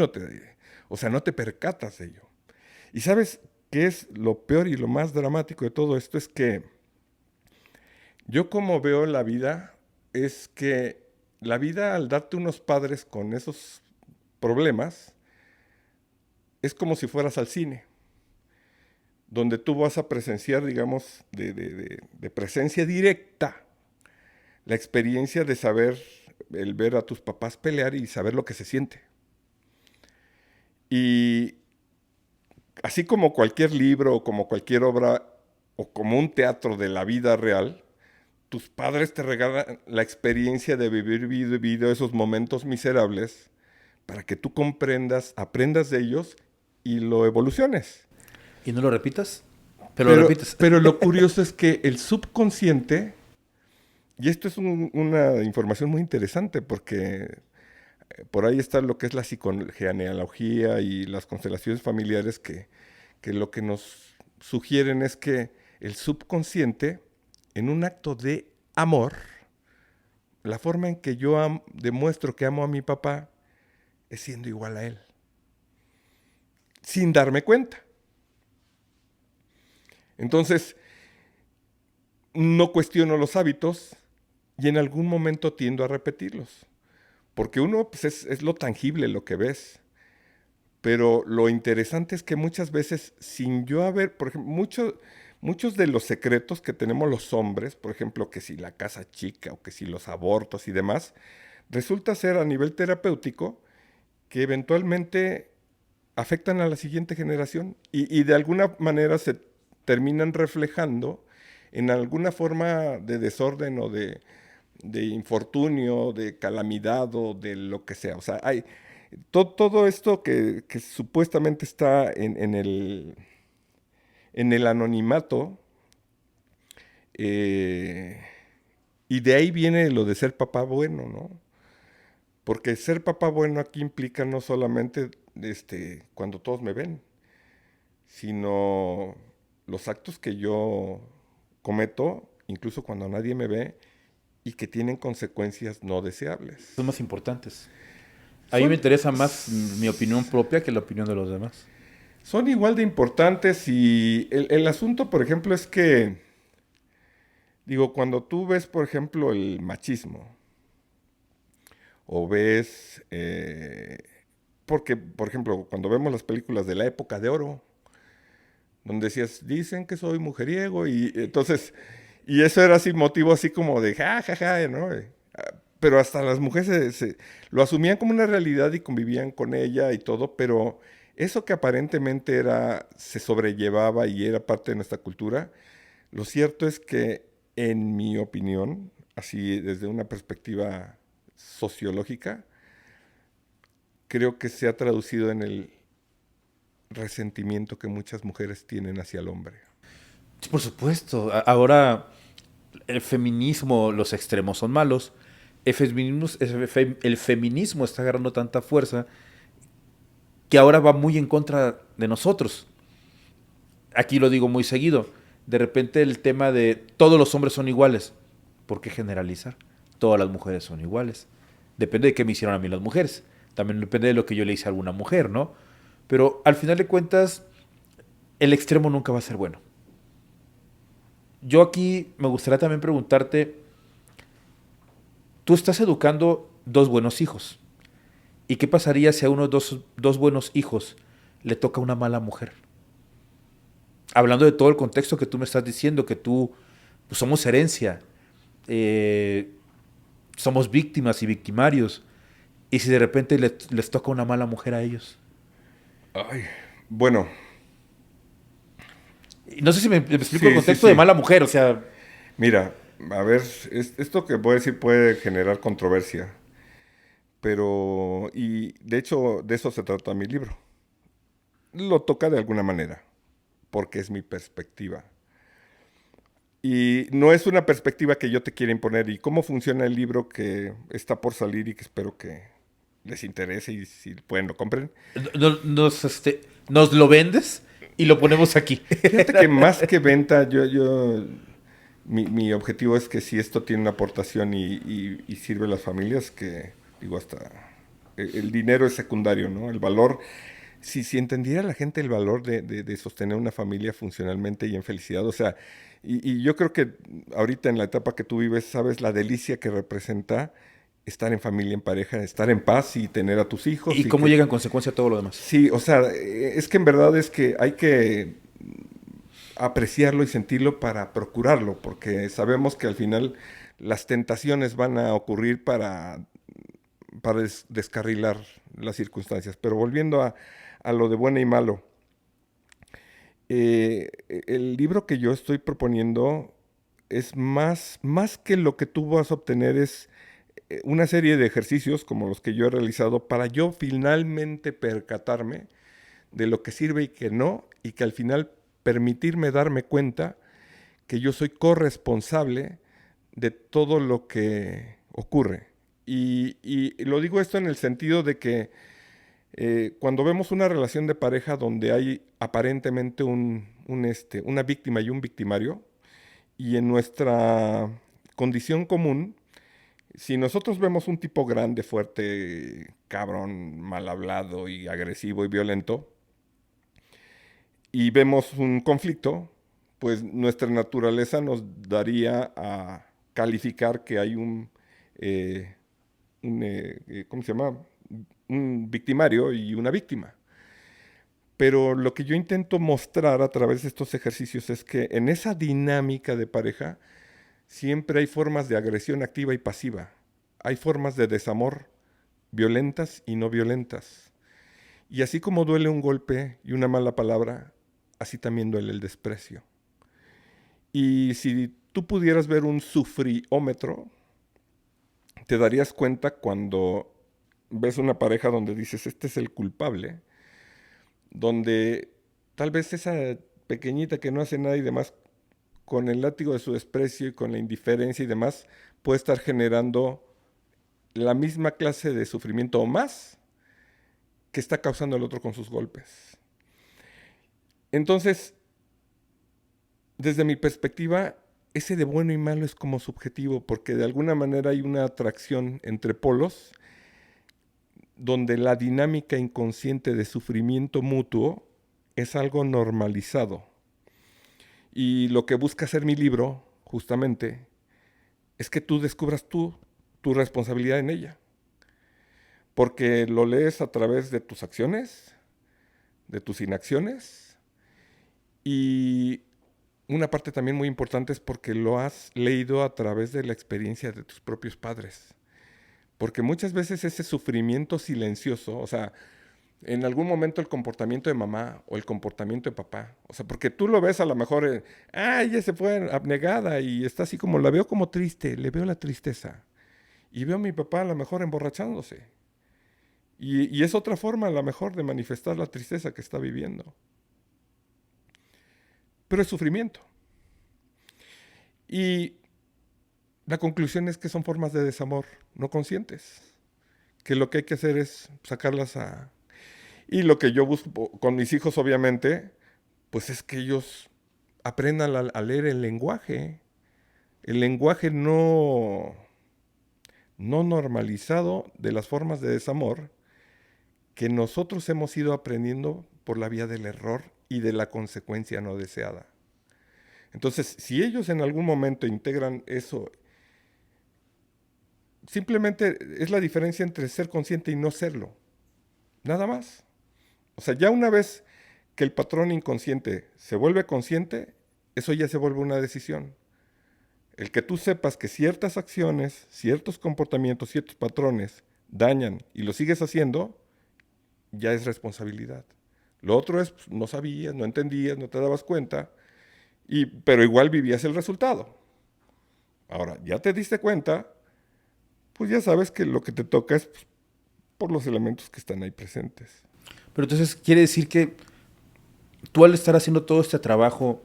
o sea, no te percatas de ello. ¿Y sabes qué es lo peor y lo más dramático de todo esto? Es que yo como veo la vida, es que la vida al darte unos padres con esos problemas, es como si fueras al cine, donde tú vas a presenciar, digamos, de presencia directa, la experiencia de saber, el ver a tus papás pelear y saber lo que se siente. Y así como cualquier libro o como cualquier obra o como un teatro de la vida real, tus padres te regalan la experiencia de vivir esos momentos miserables para que tú comprendas, aprendas de ellos y lo evoluciones. ¿Y no lo repitas? Pero lo repites. Pero lo curioso es que el subconsciente, y esto es una información muy interesante porque por ahí está lo que es la psicogenealogía y las constelaciones familiares que lo que nos sugieren es que el subconsciente, en un acto de amor, la forma en que yo demuestro que amo a mi papá es siendo igual a él, sin darme cuenta. Entonces, no cuestiono los hábitos y en algún momento tiendo a repetirlos. Porque uno pues, es lo tangible, lo que ves. Pero lo interesante es que muchas veces, sin yo haber, por ejemplo, muchos de los secretos que tenemos los hombres, por ejemplo, que si la casa chica o que si los abortos y demás, resulta ser a nivel terapéutico que eventualmente afectan a la siguiente generación y de alguna manera se terminan reflejando en alguna forma de desorden o de infortunio, de calamidad o de lo que sea. O sea, hay todo esto que supuestamente está en el anonimato, y de ahí viene lo de ser papá bueno, ¿no? Porque ser papá bueno aquí implica no solamente cuando todos me ven, sino los actos que yo cometo, incluso cuando nadie me ve, y que tienen consecuencias no deseables. Son más importantes. A mí me interesa más mi opinión propia que la opinión de los demás. Son igual de importantes y el asunto, por ejemplo, es que, digo, cuando tú ves, por ejemplo, el machismo, o ves, porque, por ejemplo, cuando vemos las películas de la época de oro, donde decías, dicen que soy mujeriego, y entonces, y eso era así motivo así como de, ja, ja, ja, ¿no? Pero hasta las mujeres lo asumían como una realidad y convivían con ella y todo, pero eso que aparentemente se sobrellevaba y era parte de nuestra cultura, lo cierto es que, en mi opinión, así desde una perspectiva sociológica, creo que se ha traducido en el resentimiento que muchas mujeres tienen hacia el hombre. Sí, por supuesto. Ahora el feminismo, los extremos son malos. El feminismo está agarrando tanta fuerza que ahora va muy en contra de nosotros. Aquí lo digo muy seguido. De repente el tema de todos los hombres son iguales. ¿Por qué generalizar? Todas las mujeres son iguales. Depende de qué me hicieron a mí las mujeres. También depende de lo que yo le hice a alguna mujer, ¿no? Pero al final de cuentas, el extremo nunca va a ser bueno. Yo aquí me gustaría también preguntarte, tú estás educando dos buenos hijos. ¿Y qué pasaría si a uno de dos buenos hijos le toca una mala mujer? Hablando de todo el contexto que tú me estás diciendo, que tú, pues somos herencia, somos víctimas y victimarios. ¿Y si de repente les toca una mala mujer a ellos? Ay, bueno. Y no sé si me explico el Sí, contexto de mala mujer, o sea... Mira, a ver, esto que voy a decir puede generar controversia, pero, y de hecho, de eso se trata mi libro. Lo toca de alguna manera, porque es mi perspectiva. Y no es una perspectiva que yo te quiera imponer. ¿Y cómo funciona el libro que está por salir y que espero que les interese y si pueden lo compren? Nos lo vendes y lo ponemos aquí. Fíjate que más que venta, mi objetivo es que si esto tiene una aportación y sirve a las familias, que digo, hasta el dinero es secundario, ¿no? El valor, si entendiera la gente el valor de sostener una familia funcionalmente y en felicidad, o sea, y yo creo que ahorita en la etapa que tú vives, sabes la delicia que representa estar en familia, en pareja, estar en paz y tener a tus hijos ¿Y y cómo que... llega en consecuencia todo lo demás? Sí, o sea, es que en verdad es que hay que apreciarlo y sentirlo para procurarlo, porque sabemos que al final las tentaciones van a ocurrir para descarrilar las circunstancias. Pero volviendo a lo de bueno y malo, el libro que yo estoy proponiendo es más que lo que tú vas a obtener, es una serie de ejercicios como los que yo he realizado para yo finalmente percatarme de lo que sirve y que no, y que al final permitirme darme cuenta que yo soy corresponsable de todo lo que ocurre. Y lo digo esto en el sentido de que cuando vemos una relación de pareja donde hay aparentemente una víctima y un victimario, y en nuestra condición común, si nosotros vemos un tipo grande, fuerte, cabrón, mal hablado y agresivo y violento, y vemos un conflicto, pues nuestra naturaleza nos daría a calificar que hay ¿cómo se llama? Un victimario y una víctima. Pero lo que yo intento mostrar a través de estos ejercicios es que en esa dinámica de pareja siempre hay formas de agresión activa y pasiva. Hay formas de desamor violentas y no violentas. Y así como duele un golpe y una mala palabra, así también duele el desprecio. Y si tú pudieras ver un sufriómetro, te darías cuenta cuando ves una pareja donde dices, este es el culpable, donde tal vez esa pequeñita que no hace nada y demás, con el látigo de su desprecio y con la indiferencia y demás, puede estar generando la misma clase de sufrimiento o más que está causando el otro con sus golpes. Entonces, desde mi perspectiva, ese de bueno y malo es como subjetivo, porque de alguna manera hay una atracción entre polos, donde la dinámica inconsciente de sufrimiento mutuo es algo normalizado. Y lo que busca hacer mi libro, justamente, es que tú descubras tu responsabilidad en ella. Porque lo lees a través de tus acciones, de tus inacciones, y una parte también muy importante es porque lo has leído a través de la experiencia de tus propios padres. Porque muchas veces ese sufrimiento silencioso, o sea, en algún momento el comportamiento de mamá o el comportamiento de papá, o sea, porque tú lo ves a lo mejor, ella se fue abnegada y está así como, la veo como triste, le veo la tristeza. Y veo a mi papá a lo mejor emborrachándose. Y es otra forma a lo mejor de manifestar la tristeza que está viviendo. Pero es sufrimiento. Y la conclusión es que son formas de desamor no conscientes. Que lo que hay que hacer es sacarlas a... Y lo que yo busco con mis hijos, obviamente, pues es que ellos aprendan a leer el lenguaje. El lenguaje no normalizado de las formas de desamor que nosotros hemos ido aprendiendo por la vía del error y de la consecuencia no deseada. Entonces, si ellos en algún momento integran eso, simplemente es la diferencia entre ser consciente y no serlo. Nada más. O sea, ya una vez que el patrón inconsciente se vuelve consciente, eso ya se vuelve una decisión. El que tú sepas que ciertas acciones, ciertos comportamientos, ciertos patrones dañan y lo sigues haciendo, ya es responsabilidad. Lo otro es, pues, no sabías, no entendías, no te dabas cuenta, pero igual vivías el resultado. Ahora, ya te diste cuenta, pues ya sabes que lo que te toca es, pues, por los elementos que están ahí presentes. Pero entonces quiere decir que tú al estar haciendo todo este trabajo,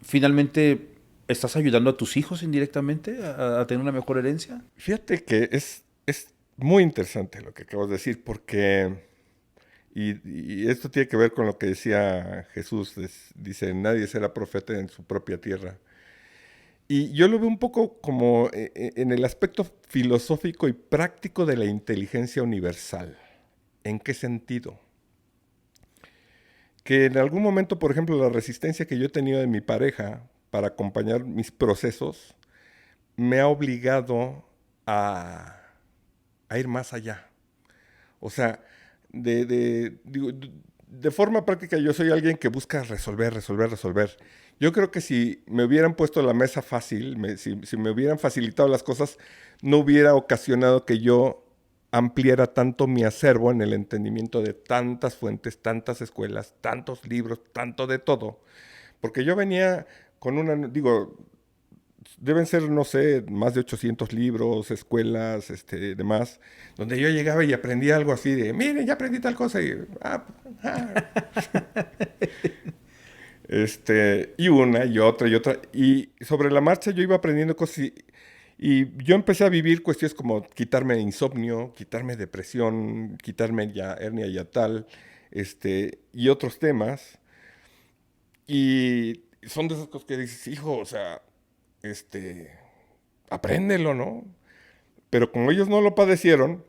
finalmente estás ayudando a tus hijos indirectamente a tener una mejor herencia. Fíjate que es muy interesante lo que acabas de decir, porque, y esto tiene que ver con lo que decía Jesús, dice, nadie será profeta en su propia tierra. Y yo lo veo un poco como en el aspecto filosófico y práctico de la inteligencia universal. ¿En qué sentido? Que en algún momento, por ejemplo, la resistencia que yo he tenido de mi pareja para acompañar mis procesos me ha obligado a, a ir más allá. O sea, digo, de forma práctica yo soy alguien que busca resolver, resolver, resolver. Yo creo que si me hubieran puesto la mesa fácil, si me hubieran facilitado las cosas, no hubiera ocasionado que yo ampliara tanto mi acervo en el entendimiento de tantas fuentes, tantas escuelas, tantos libros, tanto de todo. Porque yo venía con una, digo, deben ser, no sé, más de 800 libros, escuelas, demás, donde yo llegaba y aprendía algo así de, miren, ya aprendí tal cosa, y, ah, y una y otra y otra, y sobre la marcha yo iba aprendiendo cosas y yo empecé a vivir cuestiones como quitarme insomnio, quitarme depresión, quitarme ya hernia yatal, y otros temas, y son de esas cosas que dices, hijo, o sea, este, apréndelo, ¿no? Pero como ellos no lo padecieron,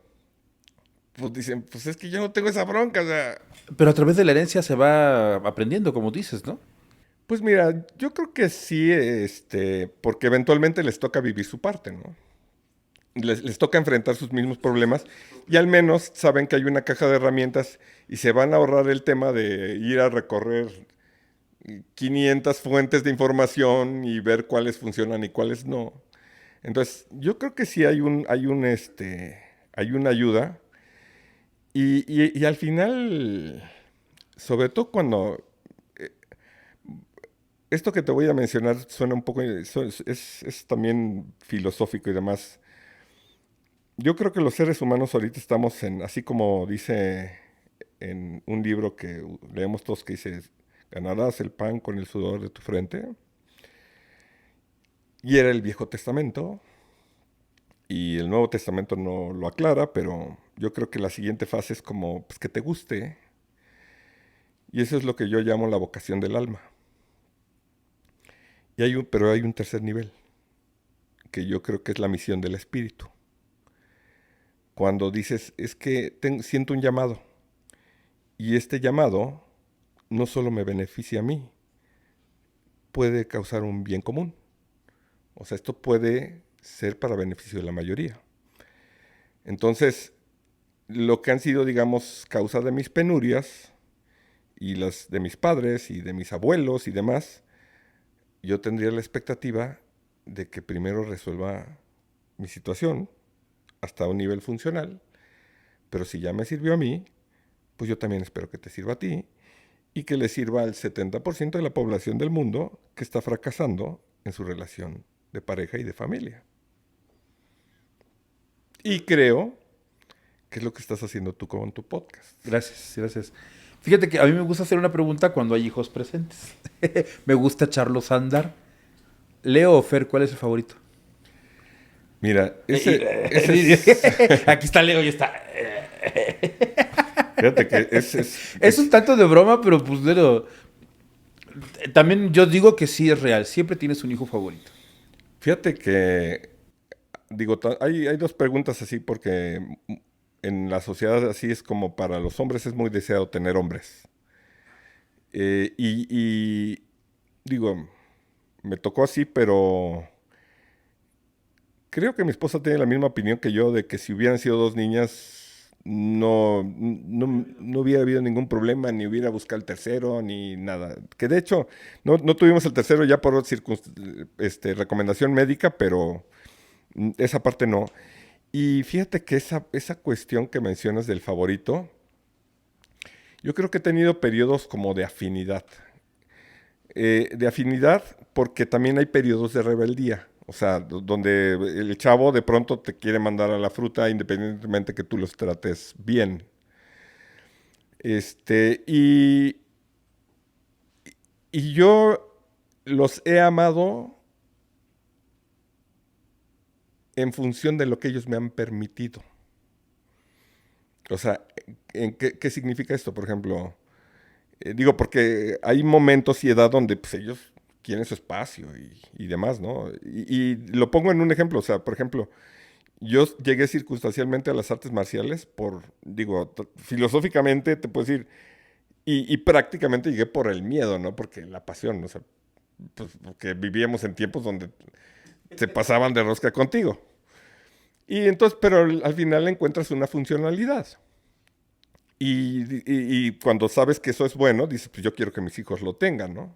pues dicen, pues es que yo no tengo esa bronca, o sea, Pero a través de la herencia se va aprendiendo, como dices, ¿no? pues mira, yo creo que sí, porque eventualmente les toca vivir su parte, ¿no? Les toca enfrentar sus mismos problemas y al menos saben que hay una caja de herramientas y se van a ahorrar el tema de ir a recorrer 500 fuentes de información y ver cuáles funcionan y cuáles no. Entonces, yo creo que sí hay una ayuda y al final, sobre todo cuando esto que te voy a mencionar suena un poco, es también filosófico y demás. Yo creo que los seres humanos ahorita estamos en, así como dice en un libro que leemos todos que dice, ganarás el pan con el sudor de tu frente. Y era el Viejo Testamento. Y el Nuevo Testamento no lo aclara, pero yo creo que la siguiente fase es como, pues que te guste. Y eso es lo que yo llamo la vocación del alma. Pero hay un tercer nivel, que yo creo que es la misión del espíritu. Cuando dices, es que siento un llamado, y este llamado no solo me beneficia a mí, puede causar un bien común. O sea, esto puede ser para beneficio de la mayoría. Entonces, lo que han sido, digamos, causa de mis penurias, y las de mis padres y de mis abuelos y demás, yo tendría la expectativa de que primero resuelva mi situación hasta un nivel funcional, pero si ya me sirvió a mí, pues yo también espero que te sirva a ti y que le sirva al 70% de la población del mundo que está fracasando en su relación de pareja y de familia. Y creo que es lo que estás haciendo tú con tu podcast. Gracias, gracias. Fíjate que a mí me gusta hacer una pregunta cuando hay hijos presentes. Me gusta echarlos a andar. Leo o Fer, ¿cuál es el favorito? Mira, ese es... Aquí está Leo y está. Fíjate que Es un tanto de broma, pero pues bueno, también yo digo que sí es real. Siempre tienes un hijo favorito. fíjate que, digo, hay dos preguntas así porque en la sociedad así es como para los hombres es muy deseado tener hombres. Y digo, me tocó así, pero creo que mi esposa tiene la misma opinión que yo de que si hubieran sido dos niñas, no hubiera habido ningún problema, ni hubiera buscado el tercero, ni nada. Que de hecho, no tuvimos el tercero ya por recomendación médica, pero esa parte no. Y fíjate que esa cuestión que mencionas del favorito, yo creo que he tenido periodos como de afinidad. De afinidad porque también hay periodos de rebeldía. O sea, donde el chavo de pronto te quiere mandar a la fruta independientemente que tú los trates bien. Este, y, y yo los he amado en función de lo que ellos me han permitido. O sea, ¿qué significa esto? Por ejemplo, digo, porque hay momentos y edad donde pues, ellos quieren su espacio y demás, ¿no? Y lo pongo en un ejemplo, o sea, por ejemplo, yo llegué circunstancialmente a las artes marciales filosóficamente te puedo decir, y prácticamente llegué por el miedo, ¿no? Porque la pasión, o sea, pues, porque vivíamos en tiempos donde se pasaban de rosca contigo. Y entonces, pero al final encuentras una funcionalidad. Y cuando sabes que eso es bueno, dices, pues yo quiero que mis hijos lo tengan, ¿no?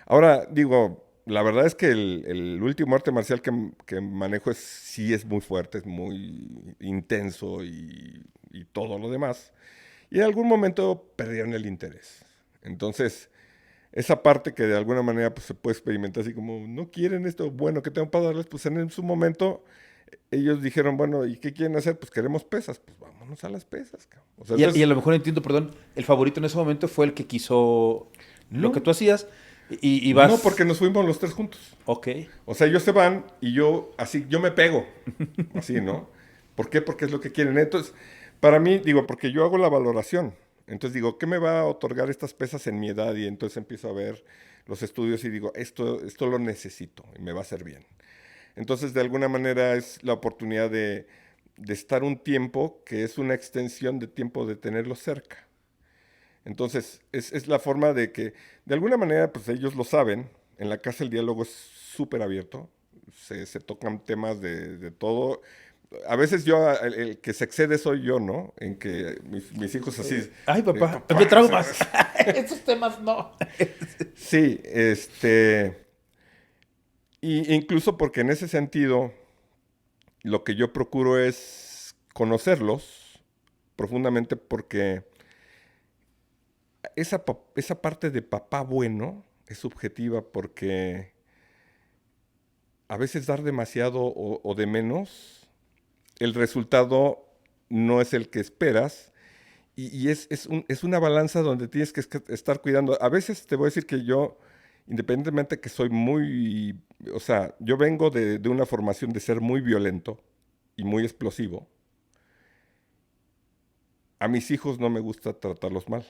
Ahora, digo, la verdad es que el último arte marcial que manejo sí es muy fuerte, es muy intenso y todo lo demás. Y en algún momento perdieron el interés. Entonces, esa parte que de alguna manera pues, se puede experimentar así como, no quieren esto, bueno, ¿qué tengo para darles? Pues en su momento ellos dijeron, bueno, ¿y qué quieren hacer? Pues queremos pesas, pues vámonos a las pesas, cabrón. O sea, Y entonces, a lo mejor entiendo, perdón, el favorito en ese momento fue el que quiso lo que no, tú hacías y no, vas... porque nos fuimos los tres juntos. Ok. O sea, ellos se van y yo, así, yo me pego, así, ¿no? ¿Por qué? Porque es lo que quieren. Entonces, para mí, digo, porque yo hago la valoración. Entonces digo, ¿qué me va a otorgar estas pesas en mi edad? Y entonces empiezo a ver los estudios y digo, esto lo necesito y me va a hacer bien. Entonces, de alguna manera es la oportunidad de estar un tiempo que es una extensión de tiempo de tenerlos cerca. Entonces, es la forma de que, de alguna manera, pues ellos lo saben. En la casa el diálogo es súper abierto. Se tocan temas de todo. A veces yo, el que se excede soy yo, ¿no? En que mis hijos así, Ay, de, papá, papá, de traumas. Esos temas no. sí, y incluso porque en ese sentido, lo que yo procuro es conocerlos profundamente porque esa parte de papá bueno es subjetiva porque a veces dar demasiado o de menos, el resultado no es el que esperas y es una balanza donde tienes que estar cuidando. A veces te voy a decir que yo, independientemente que soy muy, o sea, yo vengo de una formación de ser muy violento y muy explosivo. A mis hijos no me gusta tratarlos mal.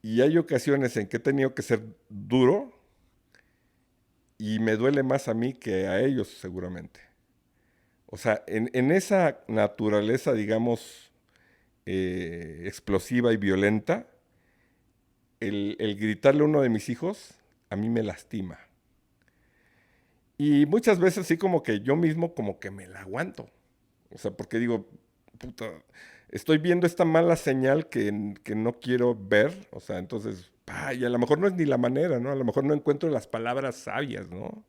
Y hay ocasiones en que he tenido que ser duro y me duele más a mí que a ellos seguramente. O sea, en esa naturaleza, digamos, explosiva y violenta, el gritarle a uno de mis hijos a mí me lastima. Y muchas veces sí como que yo mismo como que me la aguanto. O sea, porque digo, puta, estoy viendo esta mala señal que no quiero ver. O sea, entonces, y a lo mejor no es ni la manera, ¿no? A lo mejor no encuentro las palabras sabias, ¿no?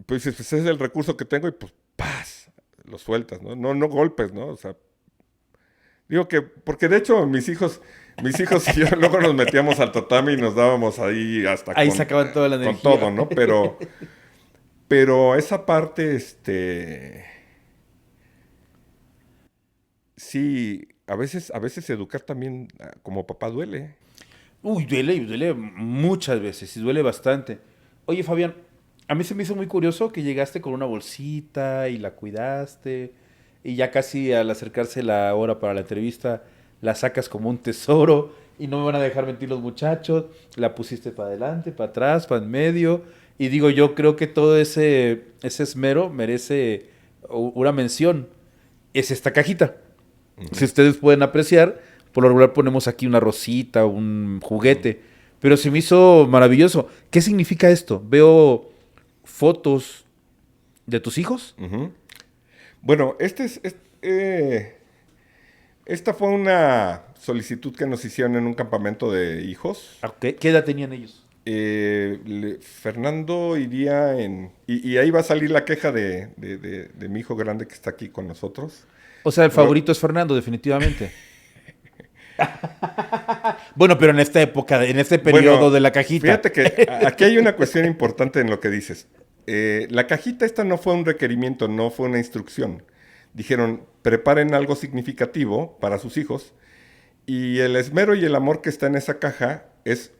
Pues ese es el recurso que tengo y pues, ¡paz! Lo sueltas, ¿no? No golpes, ¿no? O sea, digo que, porque de hecho mis hijos y yo luego nos metíamos al tatami y nos dábamos ahí hasta Ahí sacaban toda la con todo, energía. ¿no? Pero esa parte, sí, a veces educar también como papá duele. Uy, duele muchas veces y duele bastante. Oye, Fabián, a mí se me hizo muy curioso que llegaste con una bolsita y la cuidaste y ya casi al acercarse la hora para la entrevista la sacas como un tesoro y no me van a dejar mentir los muchachos. La pusiste para adelante, para atrás, para en medio y digo, yo creo que todo ese esmero merece una mención. Es esta cajita. Si Ujú, ustedes pueden apreciar, por lo regular ponemos aquí una rosita, un ujú, juguete. Pero se me hizo maravilloso. ¿Qué significa esto? Veo fotos de tus hijos. ujú. Bueno, esta fue una solicitud que nos hicieron en un campamento de hijos. Ok, ¿qué edad tenían ellos? Fernando iría y ahí va a salir la queja de mi hijo grande que está aquí con nosotros. O sea, el Lo- favorito es Fernando, definitivamente. Bueno, pero en esta época, en este periodo bueno, de la cajita. fíjate que aquí hay una cuestión importante en lo que dices. La cajita esta no fue un requerimiento, no fue una instrucción. Dijeron, preparen algo significativo para sus hijos y el esmero y el amor que está en esa caja es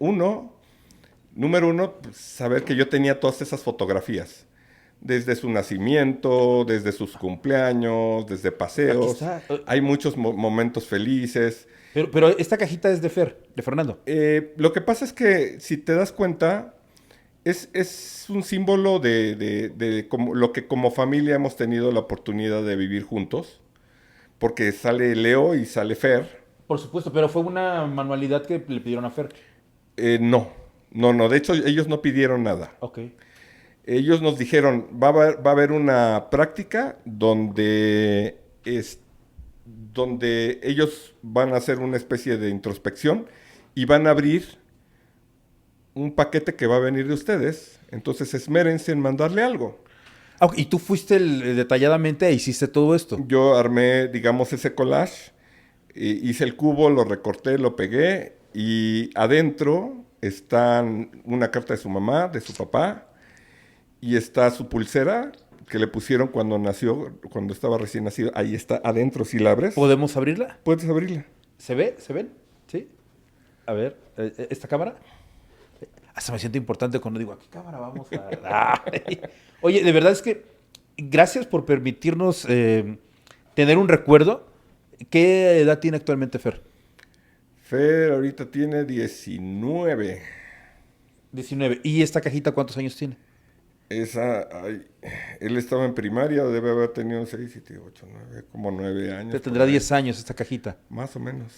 número uno, pues, saber que yo tenía todas esas fotografías. desde su nacimiento, desde sus cumpleaños, desde Aquí paseos. está. Hay muchos momentos felices. Pero esta cajita es de de Fernando. Lo que pasa es que, si te das cuenta, es un símbolo de como, lo que como familia hemos tenido la oportunidad de vivir juntos, porque sale Leo y sale Fer. Por supuesto, pero fue una manualidad que le pidieron a Fer. No, no, no, de hecho ellos no pidieron nada. Ok. Ellos nos dijeron, va a haber una práctica donde ellos van a hacer una especie de introspección y van a abrir un paquete que va a venir de ustedes. Entonces esmérense en mandarle algo. Ah, ok, y tú fuiste detalladamente e hiciste todo esto. Yo armé, digamos, ese collage, hice el cubo, lo recorté, lo pegué y adentro están una carta de su mamá, de su papá, y está su pulsera que le pusieron cuando nació, cuando estaba recién nacido. Ahí está adentro, si la abres, ¿Podemos abrirla? puedes abrirla. ¿Se ve? ¿Se ven? ¿Sí? A ver, ¿esta cámara? Hasta me siento importante cuando digo, ¿a qué cámara vamos a...? Ay. Oye, de verdad es que gracias por permitirnos tener un recuerdo. ¿Qué edad tiene actualmente Fer? Fer ahorita tiene 19. 19. ¿Y esta cajita cuántos años tiene? Él estaba en primaria, debe haber tenido 6, 7, 8, 9, como 9 años. Te por tendrá ahí. 10 años esta cajita. Más o menos.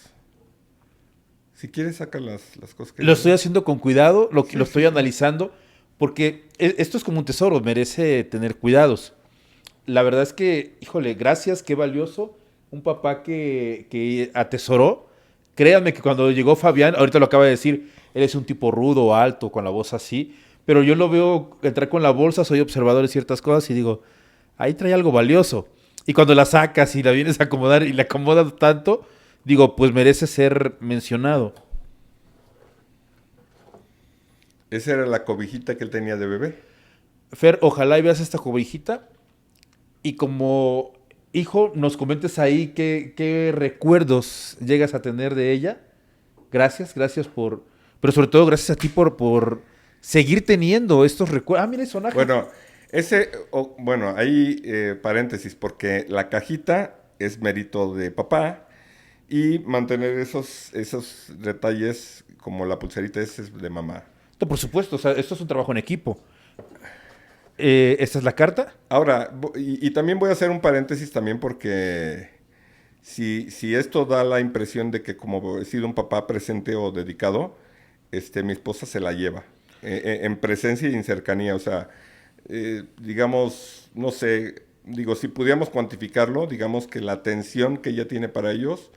Si quieres, saca las cosas que... Lo estoy haciendo con cuidado, lo Sí, lo estoy sí, sí. analizando, porque esto es como un tesoro, merece tener cuidados. La verdad es que, híjole, gracias, qué valioso. Un papá que atesoró. Créanme que cuando llegó Fabián, ahorita lo acaba de decir, él es un tipo rudo, alto, con la voz así, pero yo lo veo entrar con la bolsa, soy observador de ciertas cosas y digo, ahí trae algo valioso. Y cuando la sacas y la vienes a acomodar y la acomodas tanto, digo, pues merece ser mencionado. Esa era la cobijita que él tenía de bebé. Fer, ojalá y veas esta cobijita y como hijo nos comentes ahí qué recuerdos llegas a tener de ella. Gracias, gracias por... Pero sobre todo gracias a ti por seguir teniendo estos recuerdos. Ah, mira el sonaje. Bueno, bueno, ahí paréntesis, porque la cajita es mérito de papá y mantener esos detalles como la pulserita es de mamá. No, por supuesto, o sea, esto es un trabajo en equipo. Esta es la carta. Ahora, y también voy a hacer un paréntesis también porque si esto da la impresión de que como he sido un papá presente o dedicado, mi esposa se la lleva en presencia y en cercanía. O sea, digamos, no sé, digo, si pudiéramos cuantificarlo, digamos que la atención que ella tiene para ellos,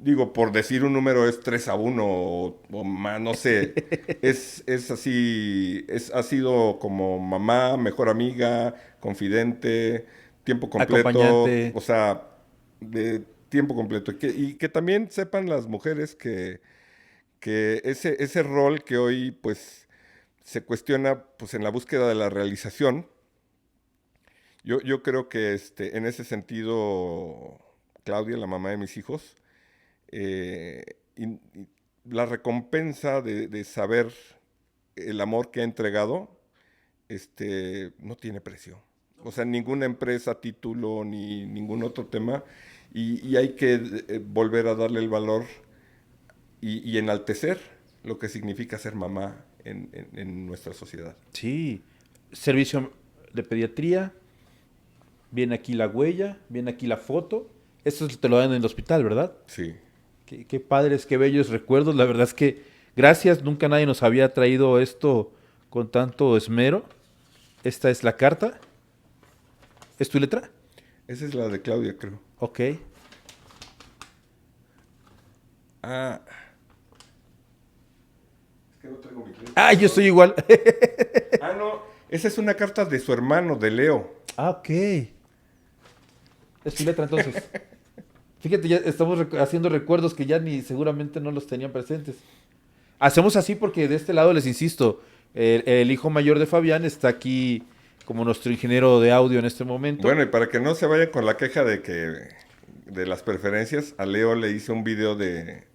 digo, por decir un número es 3-1 o más, no sé. Es así, ha sido como mamá, mejor amiga, confidente, tiempo completo, Acompañante. o sea, de tiempo completo. Y que también sepan las mujeres que ese rol que hoy pues se cuestiona pues en la búsqueda de la realización, yo creo que en ese sentido, Claudia, la mamá de mis hijos, eh, y la recompensa de saber el amor que ha entregado, no tiene precio. O sea, ninguna empresa, título, ni ningún otro tema. Y hay que volver a darle el valor y enaltecer lo que significa ser mamá en nuestra sociedad. Sí. Servicio de pediatría. Viene aquí la huella. Viene aquí la foto. Esto te lo dan en el hospital, ¿verdad? Sí. Qué padres, qué bellos recuerdos. La verdad es que gracias. Nunca nadie nos había traído esto con tanto esmero. Esta es la carta. ¿Es tu letra? Esa es la de Claudia, creo. Ok. Ah. Es que no traigo mi letra. Ah, yo estoy igual. Ah, no. Esa es una carta de su hermano, de Leo. Ah, ok. Es tu letra entonces. Fíjate, ya estamos haciendo recuerdos que ya ni seguramente no los tenían presentes. Hacemos así porque de este lado les insisto, el hijo mayor de Fabián está aquí como nuestro ingeniero de audio en este momento. Bueno, y para que no se vayan con la queja de las preferencias, a Leo le hice un video de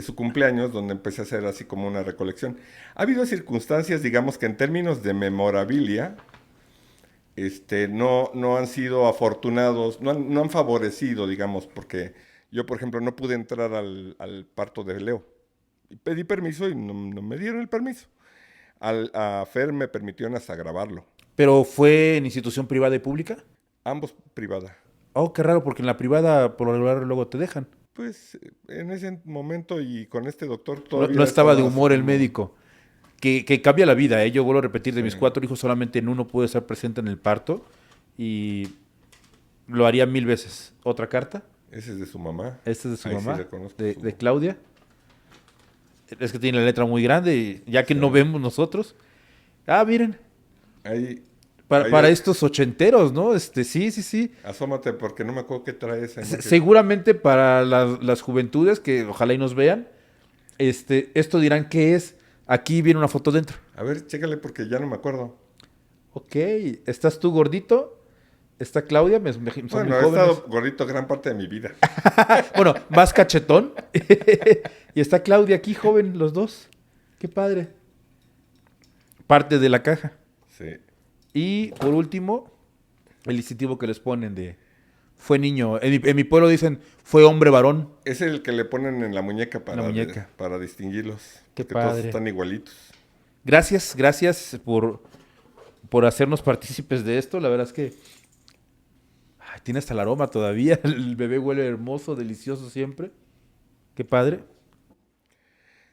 su cumpleaños donde empecé a hacer así como una recolección. Ha habido circunstancias, digamos que en términos de memorabilia, no han sido afortunados, no han favorecido, digamos, porque yo, por ejemplo, no pude entrar al parto de Leo. Y pedí permiso y no me dieron el permiso. A Fer me permitieron hasta grabarlo. ¿Pero fue en institución privada y pública? Ambos privada. Oh, qué raro, porque en la privada por lo regular luego te dejan. Pues en ese momento y con este doctor No, todavía no estaba de estaba así humor el como... médico. Que cambia la vida, ¿eh? Yo vuelvo a repetir, de Sí, mis 4 hijos solamente en uno pude estar presente en el parto y lo haría 1000 veces. ¿Otra carta? ese es de su mamá. Esta es de su Ahí sí mamá, le conozco de Claudia. Es que tiene la letra muy grande y ya que Sí. no vemos nosotros. Ah, miren, Ahí, para estos ochenteros, ¿no? Sí, sí, sí. asómate porque no me acuerdo qué trae esa imagen. Seguramente para las juventudes que ojalá y nos vean, esto dirán qué es. Aquí viene una foto dentro. A ver, chécale porque ya no me acuerdo. Ok, ¿estás tú gordito? ¿Está Claudia? Son muy Bueno, he jóvenes. estado gordito gran parte de mi vida. Bueno, más cachetón. Y está Claudia aquí, joven, los dos. Qué padre. Parte de la caja. Sí. Y por último, el distintivo que les ponen de fue niño. En mi pueblo dicen fue hombre varón. Es el que le ponen en la muñeca La muñeca. para distinguirlos. Qué Porque todos padre. están igualitos. Gracias por hacernos partícipes de esto. La verdad es que ay, tiene hasta el aroma todavía. El bebé huele hermoso, delicioso siempre. Qué padre.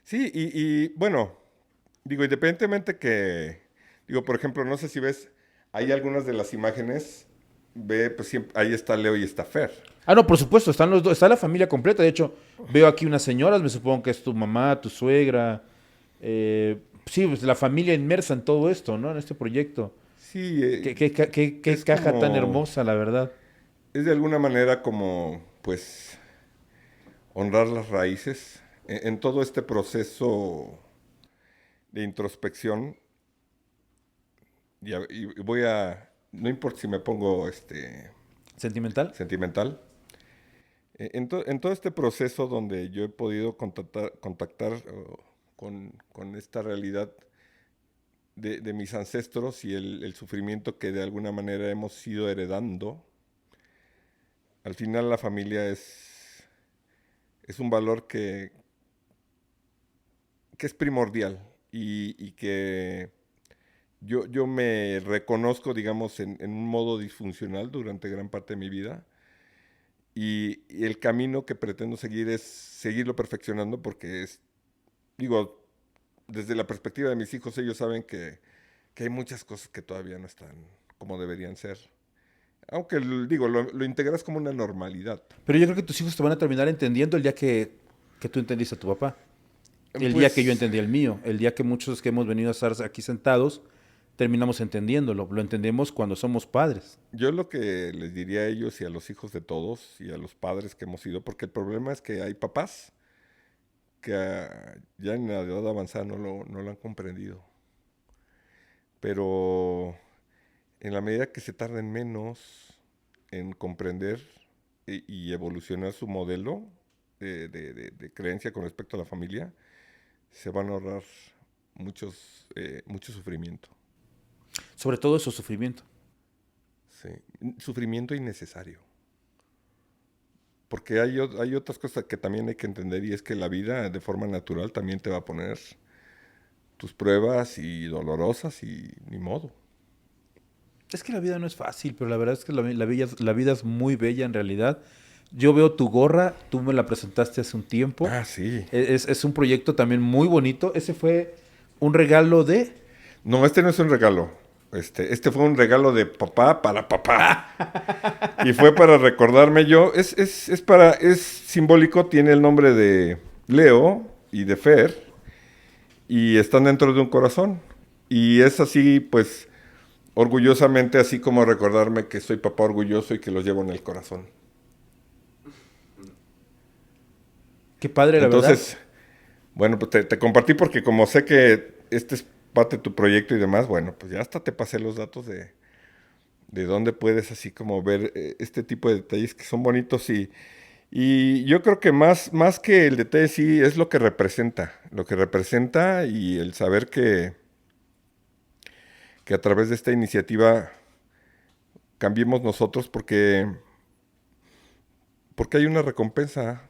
Sí, y bueno, digo, independientemente que, digo, por ejemplo, no sé si ves, hay algunas de las imágenes, ve, pues siempre, ahí está Leo y está Fer. Ah, no, por supuesto, están los dos, está la familia completa. De hecho, veo aquí unas señoras, me supongo que es tu mamá, tu suegra. Sí, pues la familia inmersa en todo esto, ¿no? En este proyecto. Sí, Qué es caja tan como, hermosa, la verdad. es de alguna manera como, pues, honrar las raíces en todo este proceso de introspección. Y voy a, no importa si me pongo, ¿Sentimental? sentimental. En todo este proceso donde yo he podido contactar con esta realidad de mis ancestros y el sufrimiento que de alguna manera hemos ido heredando, al final la familia es un valor que es primordial y que yo me reconozco, digamos, en un modo disfuncional durante gran parte de mi vida. Y el camino que pretendo seguir es seguirlo perfeccionando porque digo, desde la perspectiva de mis hijos, ellos saben que hay muchas cosas que todavía no están como deberían ser. Aunque, digo, lo integras como una normalidad. Pero yo creo que tus hijos te van a terminar entendiendo el día que tú entendiste a tu papá. El día que yo Pues entendí el mío. El día que muchos que hemos venido a estar aquí sentados terminamos entendiéndolo. Lo entendemos cuando somos padres. yo lo que les diría a ellos y a los hijos de todos y a los padres que hemos ido, porque el problema es que hay papás que ya en la edad avanzada no lo han comprendido. Pero en la medida que se tarden menos en comprender y evolucionar su modelo de creencia con respecto a la familia, se van a ahorrar mucho sufrimiento. Sobre todo eso, sufrimiento. Sí. Sufrimiento innecesario. Porque hay otras cosas que también hay que entender y es que la vida de forma natural también te va a poner tus pruebas y dolorosas y ni modo. Es que la vida no es fácil, pero la verdad es que la vida es muy bella en realidad. Yo veo tu gorra, tú me la presentaste hace un tiempo. Ah, sí. Es un proyecto también muy bonito. Ese fue un regalo de... No, este no es un regalo. Este fue un regalo de papá para papá. Y fue para recordarme yo. Es simbólico, tiene el nombre de Leo y de Fer. Y están dentro de un corazón. Y es así, pues, orgullosamente, así como recordarme que soy papá orgulloso y que los llevo en el corazón. Qué padre, la verdad. Entonces, bueno, pues te compartí porque como sé que este es parte de tu proyecto y demás, bueno, pues ya hasta te pasé los datos de dónde puedes así como ver este tipo de detalles que son bonitos y yo creo que más que el detalle sí es lo que representa y el saber que a través de esta iniciativa cambiemos nosotros porque hay una recompensa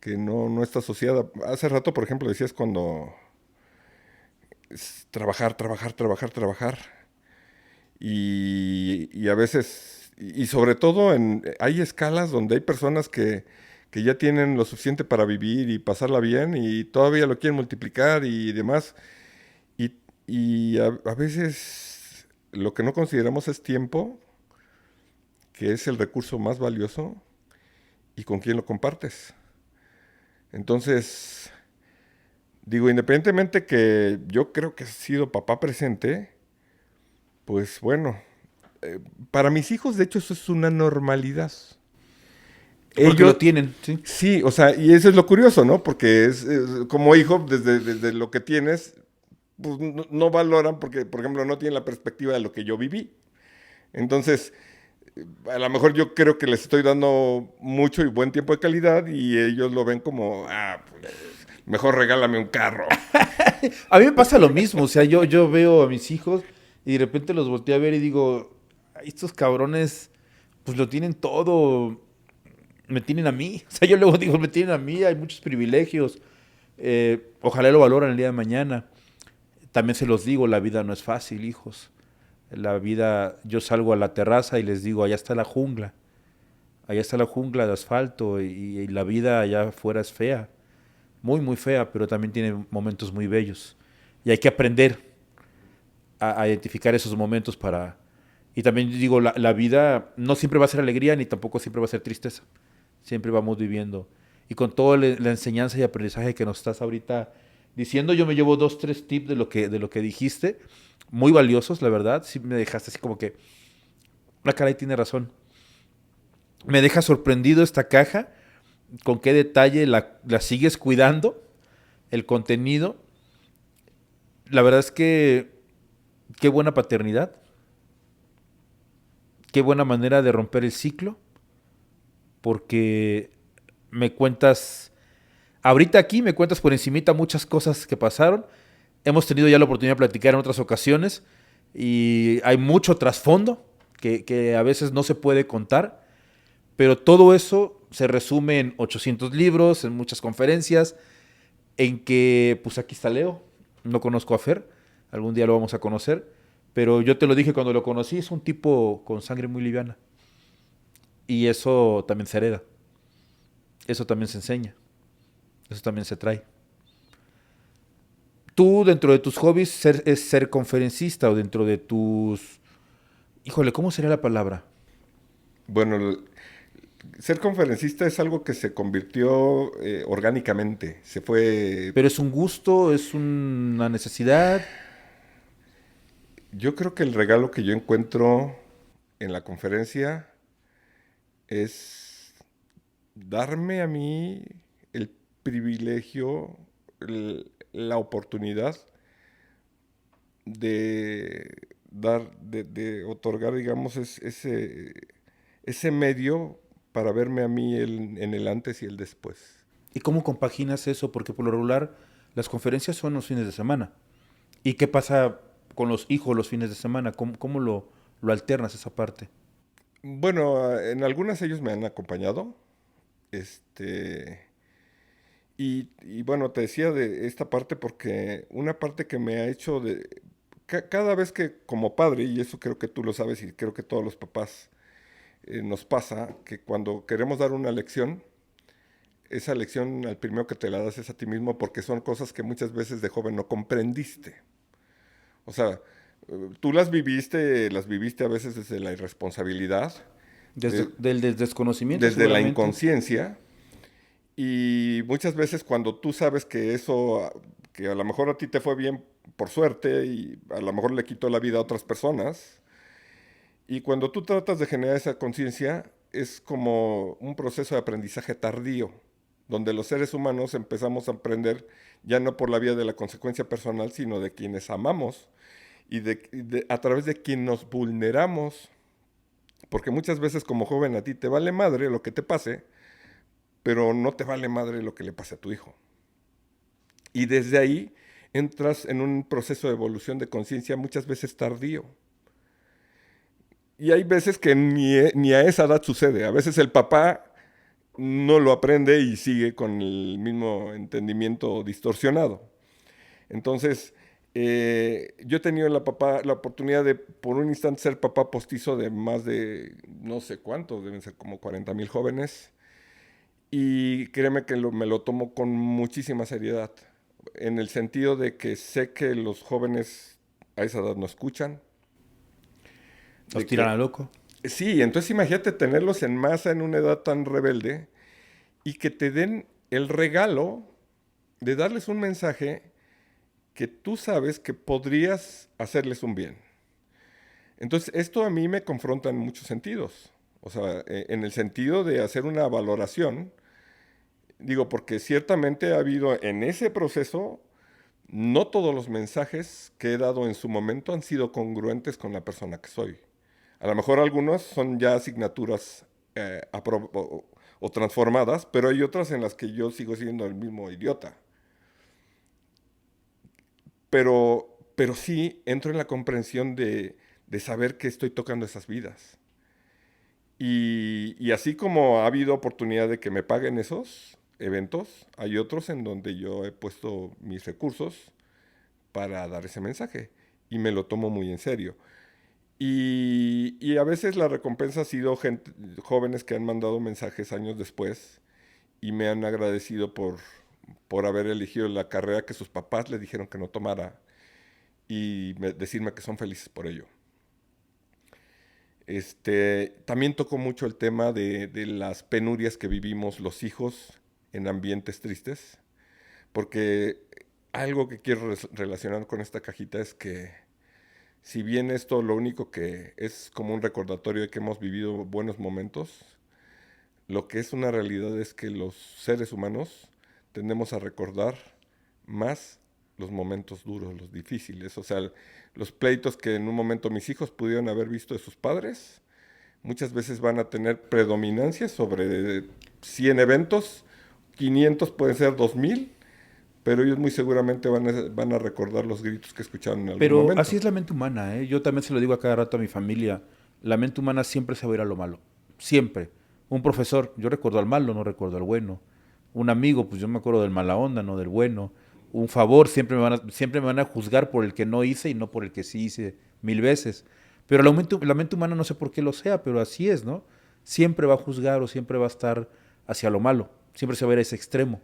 que no está asociada. Hace rato, por ejemplo, decías cuando es trabajar, trabajar, trabajar, trabajar. Y a veces, y sobre todo hay escalas donde hay personas que ya tienen lo suficiente para vivir y pasarla bien y todavía lo quieren multiplicar y demás. Y, y a veces lo que no consideramos es tiempo, que es el recurso más valioso, y con quién lo compartes. Entonces, digo, independientemente que yo creo que he sido papá presente, pues bueno, para mis hijos, de hecho, eso es una normalidad. Porque Ellos, lo tienen, sí. sí, o sea, y eso es lo curioso, ¿no? Porque como hijo, desde lo que tienes, pues no valoran porque, por ejemplo, no tienen la perspectiva de lo que yo viví. Entonces, a lo mejor yo creo que les estoy dando mucho y buen tiempo de calidad y ellos lo ven como, pues, mejor regálame un carro. A mí me pasa lo mismo, o sea, yo veo a mis hijos y de repente los volteo a ver y digo, "Ay, estos cabrones, pues lo tienen todo, me tienen a mí". O sea, yo luego digo, me tienen a mí, hay muchos privilegios. Ojalá lo valoran el día de mañana. También se los digo, la vida no es fácil, hijos. La vida, yo salgo a la terraza y les digo, allá está la jungla. Allá está la jungla de asfalto y la vida allá afuera es fea. Muy, muy fea, pero también tiene momentos muy bellos. Y hay que aprender a identificar esos momentos para... Y también digo, la vida no siempre va a ser alegría ni tampoco siempre va a ser tristeza. Siempre vamos viviendo. Y con toda la enseñanza y aprendizaje que nos estás ahorita diciendo, yo me llevo 2, 3 tips de lo que dijiste. Muy valiosos, la verdad. Sí me dejaste así como que, la caray tiene razón. Me deja sorprendido esta caja, con qué detalle la sigues cuidando, el contenido. La verdad es que qué buena paternidad, qué buena manera de romper el ciclo, porque me cuentas, ahorita aquí me cuentas por encimita muchas cosas que pasaron. Hemos tenido ya la oportunidad de platicar en otras ocasiones y hay mucho trasfondo que a veces no se puede contar, pero todo eso se resume en 800 libros, en muchas conferencias, en que, pues aquí está Leo, no conozco a Fer, algún día lo vamos a conocer, pero yo te lo dije cuando lo conocí, es un tipo con sangre muy liviana. Y eso también se hereda, eso también se enseña, eso también se trae. Tú, dentro de tus hobbies, es ser conferencista o dentro de tus... Híjole, ¿cómo sería la palabra? Bueno, ser conferencista es algo que se convirtió orgánicamente. Se fue. Pero es un gusto, es una necesidad. Yo creo que el regalo que yo encuentro en la conferencia es darme a mí el privilegio, la oportunidad de de otorgar, digamos, ese medio para verme a mí en el antes y el después. ¿Y cómo compaginas eso? Porque por lo regular las conferencias son los fines de semana. ¿Y qué pasa con los hijos los fines de semana? ¿Cómo lo alternas esa parte? Bueno, en algunas ellos me han acompañado. Este, y bueno, te decía de esta parte porque una parte que me ha hecho cada vez que como padre, y eso creo que tú lo sabes y creo que todos los papás nos pasa, que cuando queremos dar una lección, esa lección al primero que te la das es a ti mismo porque son cosas que muchas veces de joven no comprendiste. O sea, tú las viviste a veces desde la irresponsabilidad, de- Del desconocimiento desde la seguramente. inconsciencia, y muchas veces cuando tú sabes que eso, que a lo mejor a ti te fue bien por suerte y a lo mejor le quitó la vida a otras personas, y cuando tú tratas de generar esa conciencia, es como un proceso de aprendizaje tardío, donde los seres humanos empezamos a aprender ya no por la vía de la consecuencia personal, sino de quienes amamos y a través de quien nos vulneramos, porque muchas veces como joven a ti te vale madre lo que te pase, pero no te vale madre lo que le pase a tu hijo. Y desde ahí entras en un proceso de evolución de conciencia muchas veces tardío. y hay veces que ni a esa edad sucede. A veces el papá no lo aprende y sigue con el mismo entendimiento distorsionado. Entonces, yo he tenido la oportunidad de por un instante ser papá postizo de más de no sé cuántos, deben ser como 40,000 jóvenes. Y créeme que me lo tomo con muchísima seriedad, en el sentido de que sé que los jóvenes a esa edad no escuchan, Los de tiran a que loco. sí, entonces imagínate tenerlos en masa en una edad tan rebelde y que te den el regalo de darles un mensaje que tú sabes que podrías hacerles un bien. Entonces, esto a mí me confronta en muchos sentidos. O sea, en el sentido de hacer una valoración, digo, porque ciertamente ha habido en ese proceso, no todos los mensajes que he dado en su momento han sido congruentes con la persona que soy. A lo mejor algunos son ya asignaturas o transformadas, pero hay otras en las que yo sigo siendo el mismo idiota. Pero sí entro en la comprensión de saber que estoy tocando esas vidas. Y así como ha habido oportunidad de que me paguen esos eventos, hay otros en donde yo he puesto mis recursos para dar ese mensaje y me lo tomo muy en serio. Y a veces la recompensa ha sido jóvenes que han mandado mensajes años después y me han agradecido por haber elegido la carrera que sus papás le dijeron que no tomara y decirme que son felices por ello. También tocó mucho el tema de las penurias que vivimos los hijos en ambientes tristes, porque algo que quiero relacionar con esta cajita es que si bien esto lo único que es como un recordatorio de que hemos vivido buenos momentos, lo que es una realidad es que los seres humanos tendemos a recordar más los momentos duros, los difíciles, o sea, los pleitos que en un momento mis hijos pudieron haber visto de sus padres, muchas veces van a tener predominancia sobre 100 eventos, 500 pueden ser 2000, pero ellos muy seguramente van a recordar los gritos que escucharon en algún Pero momento. así es la mente humana, ¿eh? Yo también se lo digo a cada rato a mi familia. La mente humana siempre se va a ir a lo malo. Siempre. Un profesor, yo recuerdo al malo, no recuerdo al bueno. Un amigo, pues yo me acuerdo del mala onda, no del bueno. Un favor, siempre me van a juzgar por el que no hice y no por el que sí hice 1000 veces. Pero la mente humana no sé por qué lo sea, pero así es, ¿no? Siempre va a juzgar o siempre va a estar hacia lo malo. Siempre se va a ir a ese extremo.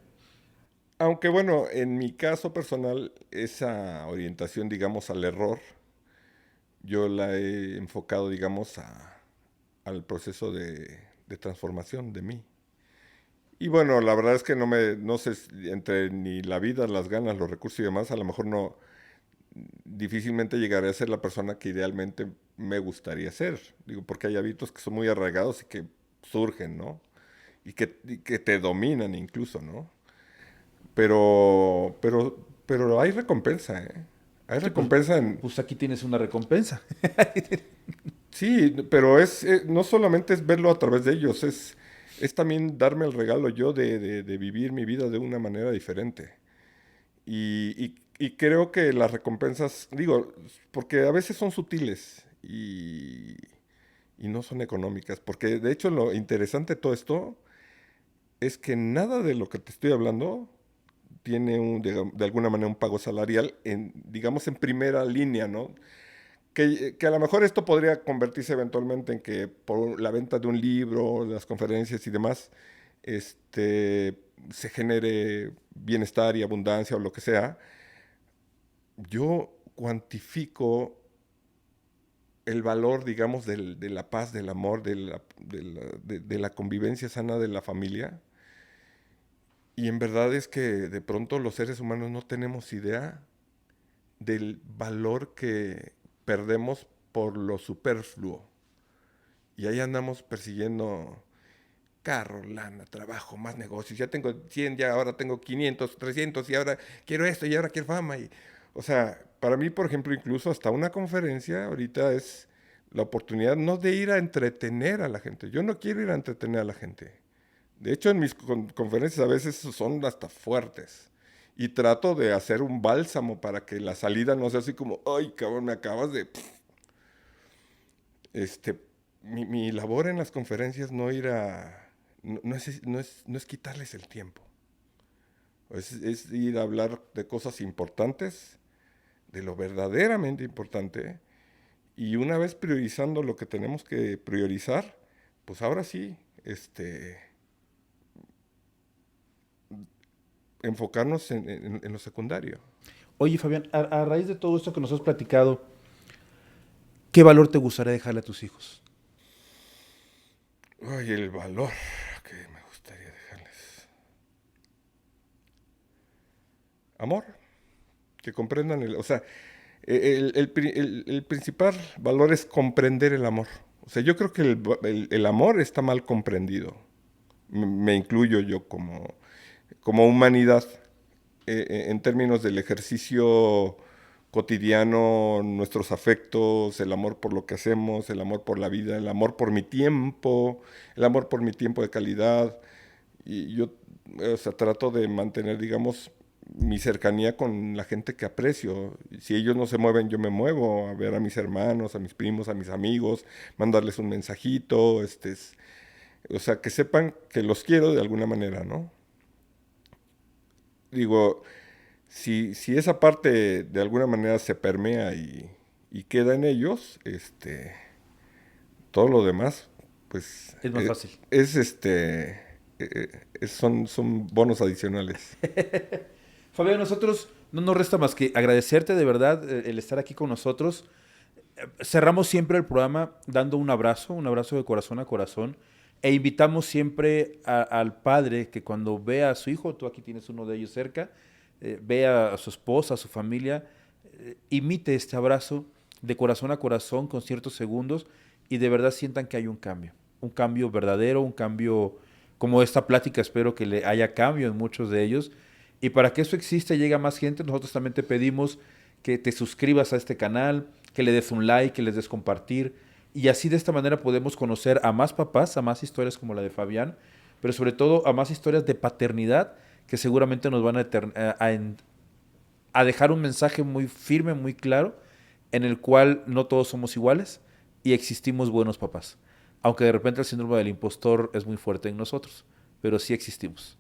Aunque bueno, en mi caso personal, esa orientación, digamos, al error, yo la he enfocado, digamos, al proceso de transformación de mí. Y bueno, la verdad es que no sé, entre ni la vida, las ganas, los recursos y demás, a lo mejor no, difícilmente llegaré a ser la persona que idealmente me gustaría ser. Digo, porque hay hábitos que son muy arraigados y que surgen, ¿no? Y que te dominan incluso, ¿no? Pero hay recompensa, ¿eh? Hay Sí, pues, recompensa en... pues aquí tienes una recompensa. Sí, pero no solamente es verlo a través de ellos, es también darme el regalo yo de vivir mi vida de una manera diferente. Y creo que las recompensas, digo, porque a veces son sutiles y no son económicas, porque de hecho lo interesante de todo esto es que nada de lo que te estoy hablando tiene de alguna manera un pago salarial digamos, en primera línea, ¿no? Que a lo mejor esto podría convertirse eventualmente en que por la venta de un libro, las conferencias y demás, se genere bienestar y abundancia o lo que sea. Yo cuantifico el valor, digamos, de la paz, del amor, de la convivencia sana de la familia. Y en verdad es que de pronto los seres humanos no tenemos idea del valor que perdemos por lo superfluo. Y ahí andamos persiguiendo carro, lana, trabajo, más negocios. Ya tengo 100, ya ahora tengo 500, 300 y ahora quiero esto y ahora quiero fama. O sea, para mí, por ejemplo, incluso hasta una conferencia ahorita es la oportunidad no de ir a entretener a la gente. Yo no quiero ir a entretener a la gente. De hecho, en mis conferencias a veces son hasta fuertes. Y trato de hacer un bálsamo para que la salida no sea así como, ay, cabrón, me acabas de... mi labor en las conferencias no ir a... no es quitarles el tiempo. Es ir a hablar de cosas importantes, de lo verdaderamente importante, y una vez priorizando lo que tenemos que priorizar, pues ahora sí, enfocarnos en lo secundario. Oye, Fabián, a raíz de todo esto que nos has platicado, ¿qué valor te gustaría dejarle a tus hijos? Ay, el valor que me gustaría dejarles. Amor, que comprendan o sea, el principal valor es comprender el amor. O sea, yo creo que el amor está mal comprendido. Me incluyo yo como humanidad, en términos del ejercicio cotidiano, nuestros afectos, el amor por lo que hacemos, el amor por la vida, el amor por mi tiempo, el amor por mi tiempo de calidad. Y yo, o sea, trato de mantener, digamos, mi cercanía con la gente que aprecio. Si ellos no se mueven, yo me muevo a ver a mis hermanos, a mis primos, a mis amigos, mandarles un mensajito, o sea, que sepan que los quiero de alguna manera, ¿no? Digo, si esa parte de alguna manera se permea y queda en ellos, todo lo demás, pues, Es más fácil. son bonos adicionales. Fabián, nosotros no nos resta más que agradecerte de verdad el estar aquí con nosotros. Cerramos siempre el programa dando un abrazo de corazón a corazón, e invitamos siempre al padre que cuando vea a su hijo, tú aquí tienes uno de ellos cerca, vea a su esposa, a su familia, imite este abrazo de corazón a corazón con ciertos segundos y de verdad sientan que hay un cambio verdadero, un cambio como esta plática, espero que le haya cambio en muchos de ellos. Y para que eso exista y llegue a más gente, nosotros también te pedimos que te suscribas a este canal, que le des un like, que les des compartir. Y así de esta manera podemos conocer a más papás, a más historias como la de Fabián, pero sobre todo a más historias de paternidad que seguramente nos van a dejar un mensaje muy firme, muy claro, en el cual no todos somos iguales y existimos buenos papás. Aunque de repente el síndrome del impostor es muy fuerte en nosotros, pero sí existimos.